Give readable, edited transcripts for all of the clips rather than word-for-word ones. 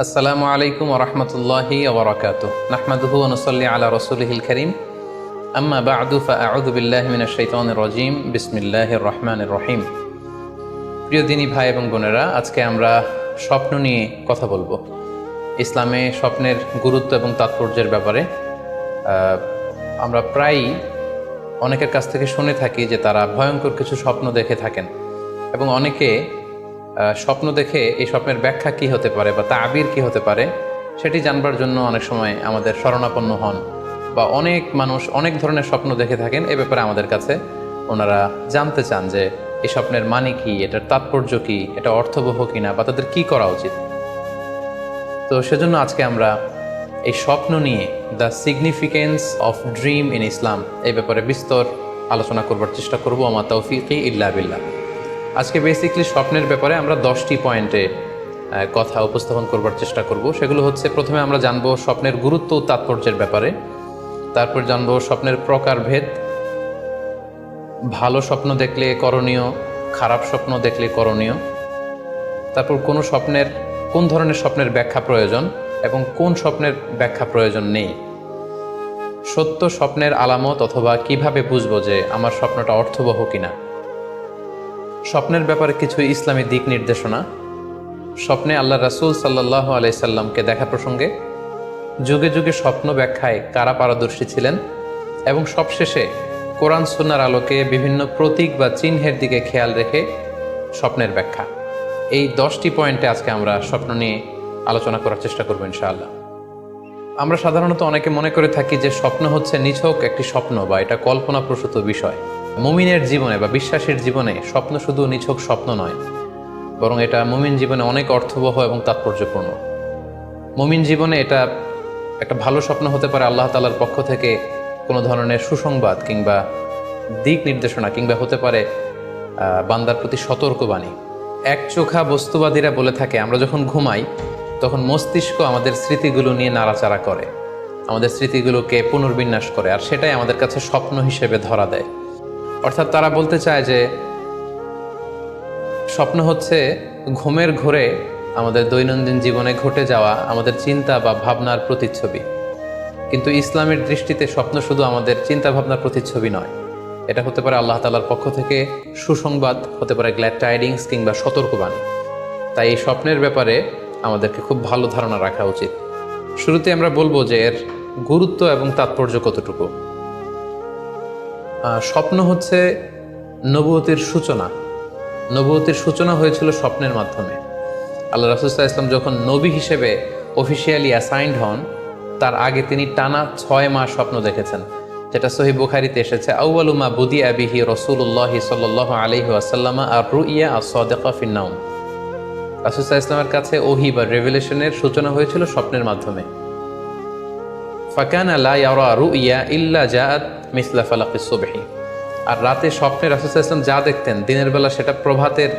আসসালামু আলাইকুম ওরহমতুল্লাহি ওবরাকাতুহ নাহমাদুহু ওয়া নুসাল্লি আলা রাসূলিহিল কারীম আম্মা বা'দু ফাআউযু বিল্লাহি মিনাশ শাইতানির রাজীম বিসমিল্লাহির রহমানির রহিম। প্রিয় দিনী ভাই এবং বোনেরা, আজকে আমরা স্বপ্ন নিয়ে কথা বলবো। ইসলামে স্বপ্নের গুরুত্ব এবং তাৎপর্যের ব্যাপারে আমরা প্রায়ই অনেকের কাছ থেকে শুনে থাকি যে তারা ভয়ঙ্কর কিছু স্বপ্ন দেখে থাকেন এবং অনেকে স্বপ্ন দেখে এই স্বপ্নের ব্যাখ্যা কি হতে পারে বা তাবির কি হতে পারে সেটি জানবার জন্য অনেক সময় আমাদের শরণাপন্ন হন, বা অনেক মানুষ অনেক ধরনের স্বপ্ন দেখে থাকেন। এ ব্যাপারে আমাদের কাছে ওনারা জানতে চান যে এই স্বপ্নের মানে কি, এটার তাৎপর্য কি, এটা অর্থবহ কিনা, বা তাদের কি করা উচিত। তো সেজন্য আজকে আমরা এই স্বপ্ন নিয়ে the significance of dream in Islam এই ব্যাপারে বিস্তর আলোচনা করবার চেষ্টা করবো। আমা তাওফিকি ইল্লা বিল্লাহ। আজকে বেসিকলি স্বপ্নের ব্যাপারে আমরা 10টি পয়েন্টে কথা উপস্থাপন করবার চেষ্টা করব। সেগুলো হচ্ছে, প্রথমে আমরা জানবো স্বপ্নের গুরুত্ব ও তাৎপর্যের ব্যাপারে, তারপর জানবো স্বপ্নের প্রকারভেদ, ভালো স্বপ্ন দেখলে করণীয়, খারাপ স্বপ্ন দেখলে করণীয়, তারপর কোন ধরনের স্বপ্নের ব্যাখ্যা প্রয়োজন এবং কোন স্বপ্নের ব্যাখ্যা প্রয়োজন নেই, সত্য স্বপ্নের আলামত অথবা কিভাবে বুঝবো যে আমার স্বপ্নটা অর্থবহ কিনা, স্বপ্নের ব্যাপারে কিছু ইসলামী দিক নির্দেশনা, স্বপ্নে আল্লাহ রাসূল সাল্লাল্লাহু আলাইহি সাল্লামকে দেখা প্রসঙ্গে, যুগে যুগে স্বপ্ন ব্যাখ্যায় কারা পারদর্শী ছিলেন, এবং সবশেষে কোরআন সুন্নাহর আলোকে বিভিন্ন প্রতীক বা চিহ্নের দিকে খেয়াল রেখে স্বপ্নের ব্যাখ্যা। এই 10টি পয়েন্টে আজকে আমরা স্বপ্ন নিয়ে আলোচনা করার চেষ্টা করব ইনশাআল্লাহ। আমরা সাধারণত অনেকে মনে করে থাকি যে স্বপ্ন হচ্ছে নিছক একটি স্বপ্ন বা এটা কল্পনাপ্রসূত বিষয়। মুমিনের জীবনে বা বিশ্বাসীর জীবনে স্বপ্ন শুধু নিছক স্বপ্ন নয়, বরং এটা মুমিন জীবনে অনেক অর্থবহ এবং তাৎপর্যপূর্ণ। মুমিন জীবনে এটা একটা ভালো স্বপ্ন হতে পারে আল্লাহ তাআলার পক্ষ থেকে কোনো ধরনের সুসংবাদ কিংবা দিক নির্দেশনা, কিংবা হতে পারে বান্দার প্রতি সতর্কবাণী। একচোখা বস্তুবাদীরা বলে থাকে আমরা যখন ঘুমাই তখন মস্তিষ্ক আমাদের স্মৃতিগুলো নিয়ে নাড়াচাড়া করে, আমাদের স্মৃতিগুলোকে পুনর্বিন্যাস করে, আর সেটাই আমাদের কাছে স্বপ্ন হিসেবে ধরা দেয়। অর্থাৎ তারা বলতে চায় যে স্বপ্ন হচ্ছে ঘুমের ঘোরে আমাদের দৈনন্দিন জীবনে ঘটে যাওয়া আমাদের চিন্তা বা ভাবনার প্রতিচ্ছবি। কিন্তু ইসলামের দৃষ্টিতে স্বপ্ন শুধু আমাদের চিন্তা ভাবনার প্রতিচ্ছবি নয়, এটা হতে পারে আল্লাহ তাআলার পক্ষ থেকে সুসংবাদ, হতে পারে গ্ল্যাড টাইডিংস কিংবা সতর্কবাণী। তাই এই স্বপ্নের ব্যাপারে আমাদেরকে খুব ভালো ধারণা রাখা উচিত। শুরুতে আমরা বলবো যে এর গুরুত্ব এবং তাৎপর্য কতটুকু। স্বপ্ন হচ্ছে নবুয়তের সূচনা। নবুয়তের সূচনা হয়েছিল স্বপ্নের মাধ্যমে। আল্লাহ রাসূল সাল্লাল্লাহু আলাইহি ওয়াসাল্লাম যখন নবী হিসেবে অফিসিয়ালি অ্যাসাইন্ড হন, তার আগে তিনি টানা 6 মাস স্বপ্ন দেখেছেন, যেটা সহিহ বুখারীতে এসেছে। আউয়ালু মা বুদিআ বিহি রাসূলুল্লাহ সাল্লাল্লাহু আলাইহি ওয়াসাল্লাম আর-রুইয়া আস-সাদিকা ফিন-নাওম। রাসূল সাল্লাল্লাহু আলাইহি ওয়াসাল্লামের কাছে ওহী বা রেভেলেশনের সূচনা হয়েছিল স্বপ্নের মাধ্যমে। ফাকানা লা ইয়ারা রুইয়া ইল্লা জাআত মিসলা ফালাকিস সুবহি। আর রাতে স্বপ্নে রাসূল সাল্লাল্লাহু আলাইহি ওয়াসাল্লাম যা দেখতেন, দিনের বেলা সেটা প্রভাতের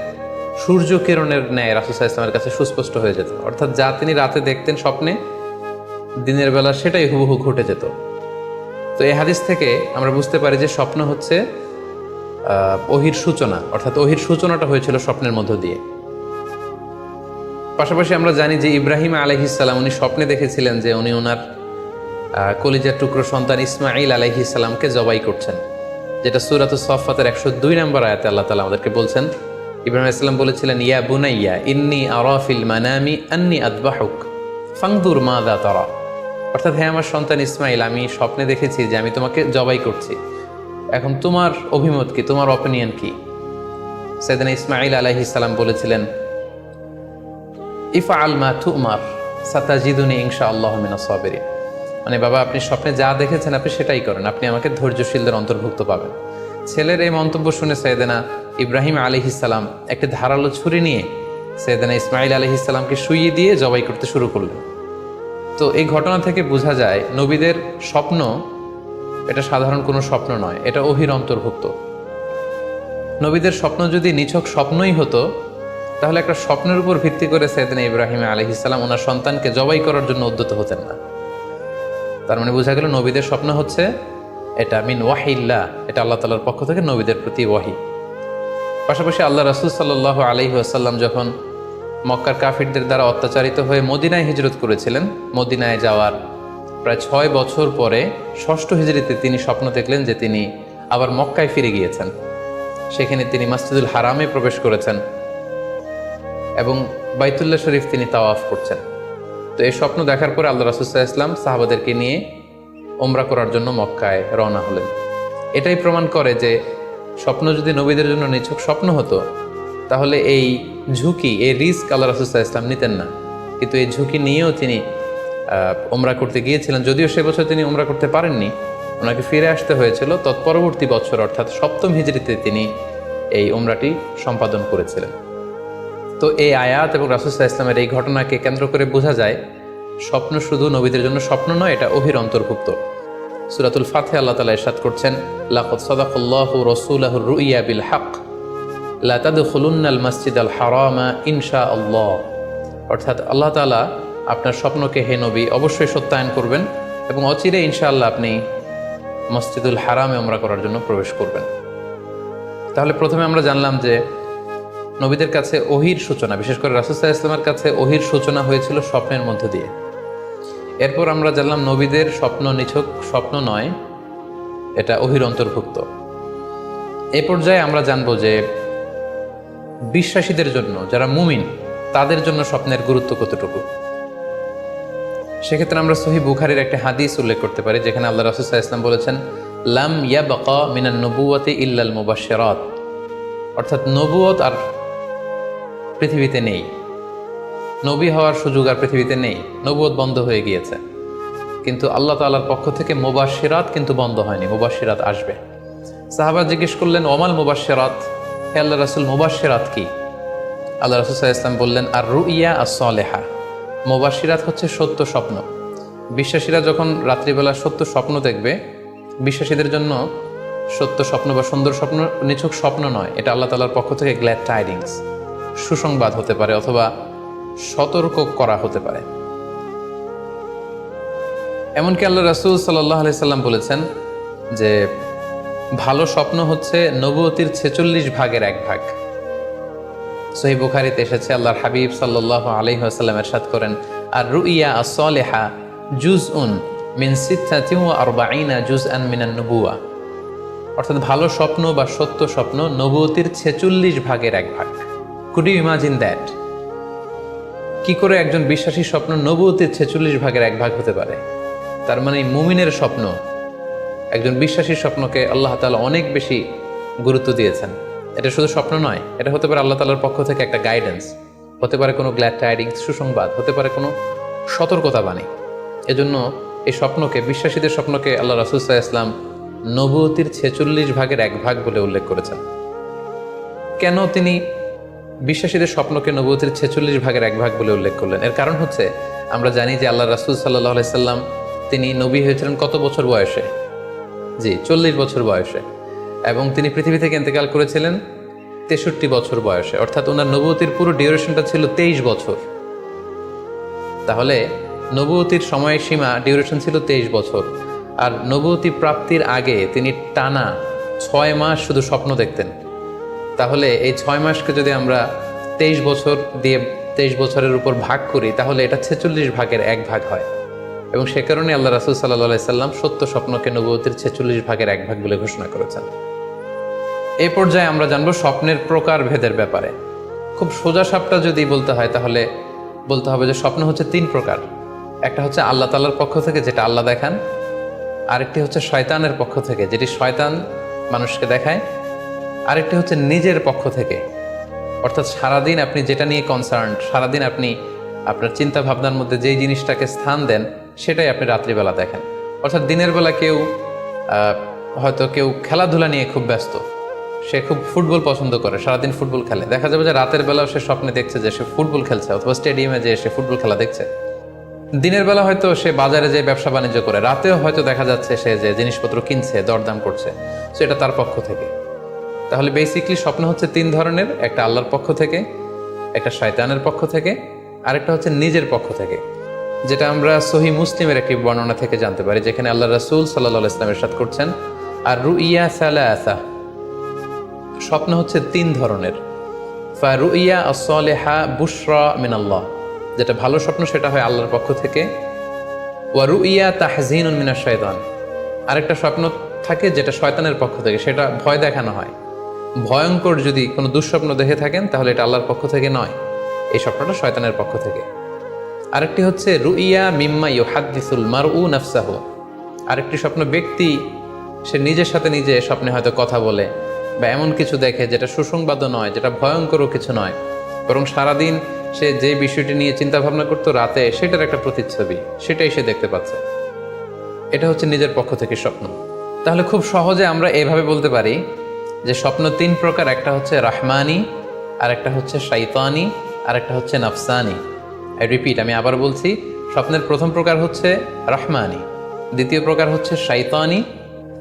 সূর্য কিরণের ন্যায় রাসূল সাল্লাল্লাহু আলাইহি ওয়াসাল্লামের কাছে সুস্পষ্ট হয়ে যেত। অর্থাৎ যা তিনি রাতে দেখতেন স্বপ্নে, দিনের বেলা সেটাই হুবহু ঘটে যেত। তো এই হাদিস থেকে আমরা বুঝতে পারি যে স্বপ্ন হচ্ছে ওহীর সূচনা, অর্থাৎ ওহীর সূচনাটা হয়েছিল স্বপ্নের মধ্য দিয়ে। পাশাপাশি আমরা জানি যে ইব্রাহিম আলাইহিস সালাম উনি স্বপ্নে দেখেছিলেন যে উনি ওনার কলিজার টুকরো সন্তান ইসমাঈল আলাইহিস সালামকে জবাই করছেন, যেটা সূরাতুস সাফফাতের 102 নম্বর আয়াতে আল্লাহ তাআলা আমাদেরকে বলছেন। ইব্রাহিম আলাইহিস সালাম বলেছিলেন, ইয়া বুনাইয়া ইন্নী আরা ফিল মানামি আন্নী আযবাহুক ফানজুর মাযা তারা। অর্থাৎ, হে আমার সন্তান ইসমাঈল, আমি স্বপ্নে দেখেছি যে আমি তোমাকে জবাই করছি, এখন তোমার অভিমত কি, তোমার অপিনিয়ন কি? সাইয়েদনা ইসমাঈল আলাইহিস সালাম বলেছিলেন, ইফআল মা তুমার সাতাজিদুনি ইনশাআল্লাহু মিনাস সাবিরিন। মানে বাবা, আপনি স্বপ্নে যা দেখেছেন আপনি সেটাই করেন, আপনি আমাকে ধৈর্যশীলদের অন্তর্ভুক্ত পাবেন। ছেলের এই মন্তব্য শুনে সাইয়েদনা ইব্রাহিম আলাইহিস সালাম একটি ধারালো ছুরি নিয়ে সাইয়েদনা ইসমাঈল আলাইহিস সালামকে শুইয়ে দিয়ে জবাই করতে শুরু করলেন। তো এই ঘটনা থেকে বোঝা যায় নবীদের স্বপ্ন এটা সাধারণ কোনো স্বপ্ন নয়, এটা ওহীর অন্তর্ভুক্ত। নবীদের স্বপ্ন যদি নিছক স্বপ্নই হতো, তাহলে একটা স্বপ্নের উপর ভিত্তি করে সাইয়েদনা ইব্রাহিম আলাইহিস সালাম ওনার সন্তানকে জবাই করার জন্য উদ্যত হতেন না। তার মানে বোঝা গেল নবীদের স্বপ্ন হচ্ছে এটা মিন ওয়াহিল্লাহ, এটা আল্লাহ তাআলার পক্ষ থেকে নবীদের প্রতি ওয়াহি। পাশাপাশি আল্লাহ রাসূল সাল্লাল্লাহু আলাইহি ওয়াসাল্লাম যখন মক্কার কাফিরদের দ্বারা অত্যাচারিত হয়ে মদিনায় হিজরত করেছিলেন। মদিনায় যাওয়ার প্রায় 6 বছর পরে 6ষ্ঠ হিজরিতে তিনি স্বপ্ন দেখলেন যে তিনি আবার মক্কায় ফিরে গিয়েছেন। সেখানে তিনি মসজিদুল হারামে প্রবেশ করেছেন এবং বাইতুল্লাহ শরীফ তিনি তাওয়াফ করছেন। তো এই স্বপ্ন দেখার পরে আল্লাহ রাসূল সাল্লাল্লাহু আলাইহি ওয়াসাল্লাম সাহাবাদেরকে নিয়ে উমরা করার জন্য মক্কায় রওনা হলেন। এটাই প্রমাণ করে যে স্বপ্ন যদি নবীদের জন্য নিছক স্বপ্ন হতো তাহলে এই ঝুঁকি, এই রিস্ক আল্লাহ রাসূল সাল্লাল্লাহু আলাইহি ওয়াসাল্লাম নিতেন না। কিন্তু এই ঝুঁকি নিয়েও তিনি উমরা করতে গিয়েছিলেন। যদিও সে বছর তিনি উমরা করতে পারেননি, ওনাকে ফিরে আসতে হয়েছিল। তৎপরবর্তী বছর অর্থাৎ 7ম হিজরিতে তিনি এই উমরাটি সম্পাদন করেছিলেন। তো এই আয়াত এবং রাসূল সাল্লাল্লাহু আলাইহি ওয়াসাল্লামের এই ঘটনাকে কেন্দ্র করে বোঝা যায় স্বপ্ন শুধু নবীদের জন্য স্বপ্ন নয়, এটা ওহীর অন্তর্ভুক্ত। সূরাতুল ফাতিহা আল্লাহ তাআলা ইরশাদ করছেন, লাকাদ সাদাকাল্লাহু রাসূলাহুর রুইয়া বিল হক লা তাদখুলুন্নাল মাসজিদাল হারামা ইনশাআল্লাহ। অর্থাৎ আল্লাহ তাআলা আপনার স্বপ্নকে হে নবী অবশ্যই সত্যায়ন করবেন এবং অচিরে ইনশাআল্লাহ আপনি মসজিদুল হারামে উমরা করার জন্য প্রবেশ করবেন। তাহলে প্রথমে আমরা জানলাম যে নবীদের কাছে ওহীর সূচনা, বিশেষ করে রাসূল সাল্লাল্লাহু আলাইহি ওয়াসাল্লামের কাছে ওহীর সূচনা হয়েছিল স্বপ্নের মধ্য দিয়ে। এরপর আমরা জানলাম নবীদের স্বপ্ন নিছক স্বপ্ন নয়, এটা ওহীর অন্তর্ভুক্ত। এই পর্যায়ে আমরা জানবো যে বিশ্বাসীদের জন্য, যারা মুমিন, তাদের জন্য স্বপ্নের গুরুত্ব কতটুকু। সেক্ষেত্রে আমরা সহিহ বুখারীর একটা হাদিস উল্লেখ করতে পারি, যেখানে আল্লাহ রাসূল সাল্লাল্লাহু আলাইহি ওয়াসাল্লাম বলেছেন, লাম ইয়াবকা মিনান নবুওয়াতি ইল্লাল মুবাশশিরাত। অর্থাৎ নবুয়ত আর পৃথিবীতে নেই, নবী হওয়ার সুযোগ আর পৃথিবীতে নেই, নবুয়ত বন্ধ হয়ে গিয়েছে। কিন্তু আল্লাহ তাআলার পক্ষ থেকে মুবাশশিরাত কিন্তু বন্ধ হয়নি, মুবাশশিরাত আসবে। সাহাবা জিজ্ঞেস করলেন, ওমাল মুবাশশিরাত, হে আল্লাহ রাসূল মুবাশশিরাত কি? আল্লাহ রাসূল সাল্লাল্লাহু আলাইহি ওয়াসাল্লাম বললেন, আর রুইয়া আস-সালেহা। মুবাশশিরাত হচ্ছে সত্য স্বপ্ন। বিশ্বাসীরা যখন রাত্রিবেলা সত্য স্বপ্ন দেখবে, বিশ্বাসীদের জন্য সত্য স্বপ্ন বা সুন্দর স্বপ্ন নিছক স্বপ্ন নয়, এটা আল্লাহ তাআলার পক্ষ থেকে গ্ল্যাড টাইডিংস, সুসংবাদ হতে পারে অথবা সতর্ক করা হতে পারে। এমনকি আল্লাহ রাসূল সাল্লাল্লাহু আলাইহি সাল্লাম বলেছেন যে ভালো স্বপ্ন হচ্ছে নবুয়তির 46 ভাগের 1 ভাগ। সহিহ বুখারীতে এসেছে, আল্লাহর হাবিব সাল্লাল্লাহু আলাইহি ওয়াসাল্লাম ইরশাদ করেন, আর রুইয়া আস-সালিহা জুজউন মিন 46 জুজআন মিনান নুবুওয়া। অর্থাৎ ভালো স্বপ্ন বা সত্য স্বপ্ন নবুয়তির 46 ভাগের 1 ভাগ। Could you imagine that? কি করে একজন বিশ্বাসী স্বপ্ন নবুয়তির 46 ভাগের 1 ভাগ হতে পারে? তার মানে মুমিনের স্বপ্ন, একজন বিশ্বাসীর স্বপ্নকে আল্লাহ তাআলা অনেক বেশি গুরুত্ব দিয়েছেন। এটা শুধু স্বপ্ন নয়, এটা হতে পারে আল্লাহ তাআলার পক্ষ থেকে একটা গাইডেন্স, হতে পারে কোনো গ্ল্যাড টাইডিংস, সুসংবাদ, হতে পারে কোনো সতর্কতা বাণী। এজন্য এই স্বপ্নকে, বিশ্বাসীদের স্বপ্নকে আল্লাহ রাসূল সাল্লাল্লাহু আলাইহি ওয়াসাল্লাম নবুয়তির 46 ভাগের 1 ভাগ বলে উল্লেখ করেছেন। কেন তিনি বিশ্বাসীদের স্বপ্নকে নবুয়তির 46 ভাগের 1 ভাগ বলে উল্লেখ করলেন? এর কারণ হচ্ছে, আমরা জানি যে আল্লাহ রাসূল সাল্লাল্লাহু আলাইহি সাল্লাম তিনি নবী হয়েছিলেন কত বছর বয়সে? জি, 40 বছর বয়সে। এবং তিনি পৃথিবী থেকে ইন্তেকাল করেছিলেন 63 বছর বয়সে। অর্থাৎ ওনার নবুয়তির পুরো ডিউরেশনটা ছিল 23 বছর। তাহলে নবুয়তির সময়সীমা ডিউরেশন ছিল 23 বছর। আর নবুয়তি প্রাপ্তির আগে তিনি টানা 6 মাস শুধু স্বপ্ন দেখতেন। তাহলে এই 6 মাসকে যদি আমরা 23 বছর দিয়ে 23 বছরের উপর ভাগ করি, তাহলে এটা 46 ভাগের 1 ভাগ হয়। এবং সে কারণে আল্লাহ রাসূল সাল্লাল্লাহু আলাইহি সাল্লাম সত্য স্বপ্নকে নবুয়তির 46 ভাগের 1 ভাগ বলে ঘোষণা করেছেন। এই পর্যায়ে আমরা জানবো স্বপ্নের প্রকার ভেদের ব্যাপারে। খুব সোজা সাপটা যদি বলতে হয়, তাহলে বলতে হবে যে স্বপ্ন হচ্ছে 3 প্রকার। একটা হচ্ছে আল্লাহ তাআলার পক্ষ থেকে, যেটা আল্লাহ দেখান। আরেকটি হচ্ছে শয়তানের পক্ষ থেকে, যেটি শয়তান মানুষকে দেখায়। আরেকটি হচ্ছে নিজের পক্ষ থেকে, অর্থাৎ সারাদিন আপনি যেটা নিয়ে কনসার্ন, সারাদিন আপনি আপনার চিন্তা ভাবনার মধ্যে যেই জিনিসটাকে স্থান দেন, সেটাই আপনি রাত্রিবেলা দেখেন। অর্থাৎ দিনের বেলা হয়তো কেউ খেলাধুলা নিয়ে খুব ব্যস্ত, সে খুব ফুটবল পছন্দ করে, সারাদিন ফুটবল খেলে। দেখা যাবে যে রাতের বেলাও সে স্বপ্নে দেখছে যে সে ফুটবল খেলছে, অথবা স্টেডিয়ামে যে সে ফুটবল খেলা দেখছে। দিনের বেলা হয়তো সে বাজারে যে ব্যবসা বাণিজ্য করে, রাতেও হয়তো দেখা যাচ্ছে সে যে জিনিসপত্র কিনছে, দরদাম করছে। সো এটা তার পক্ষ থেকে। তাহলে বেসিকলি স্বপ্ন হচ্ছে 3 ধরনের। একটা আল্লাহর পক্ষ থেকে, একটা শয়তানের পক্ষ থেকে, আরেকটা হচ্ছে নিজের পক্ষ থেকে, যেটা আমরা সহিহ মুসলিমের একটি বর্ণনা থেকে জানতে পারি, যেখানে আল্লাহ রাসূল সাল্লাল্লাহু আলাইহি ওয়াসাল্লাম ইরশাদ করছেন, আর রুইয়া সালাসা, স্বপ্ন হচ্ছে 3 ধরনের। ফারুইয়া আস-সালিহা বুশরা মিনাল্লাহ, যেটা ভালো স্বপ্ন সেটা হয় আল্লাহর পক্ষ থেকে। ওয়া রুইয়া তাহজিনুন মিনাশ শাইতান, আরেকটা স্বপ্ন থাকে যেটা শয়তানের পক্ষ থেকে, সেটা ভয় দেখানো হয়। ভয়ঙ্কর যদি কোনো দুঃস্বপ্ন দেখে থাকেন তাহলে এটা আল্লাহর পক্ষ থেকে নয়, এই স্বপ্নটা শয়তানের পক্ষ থেকে। আরেকটি হচ্ছে রুইয়া মিম্মা ইউহাদ্দিসুল মারউ নাফসাহু, আরেকটি স্বপ্ন ব্যক্তি সে নিজের সাথে নিজে স্বপ্নে হয়তো কথা বলে বা এমন কিছু দেখে যেটা সুসংবাদও নয়, যেটা ভয়ঙ্করও কিছু নয়, বরং সারাদিন সে যে বিষয়টি নিয়ে চিন্তা ভাবনা করতো রাতে সেটার একটা প্রতিচ্ছবি, সেটাই সে দেখতে পাচ্ছে। এটা হচ্ছে নিজের পক্ষ থেকে স্বপ্ন। তাহলে খুব সহজে আমরা এভাবে বলতে পারি যে স্বপ্ন তিন প্রকার, একটা হচ্ছে রাহমানি, আরেকটা হচ্ছে শাইতানি, আরেকটা হচ্ছে নাফসানি। আই রিপিট, আমি আবার বলছি, স্বপ্নের প্রথম প্রকার হচ্ছে রাহমানি, দ্বিতীয় প্রকার হচ্ছে শাইতানি,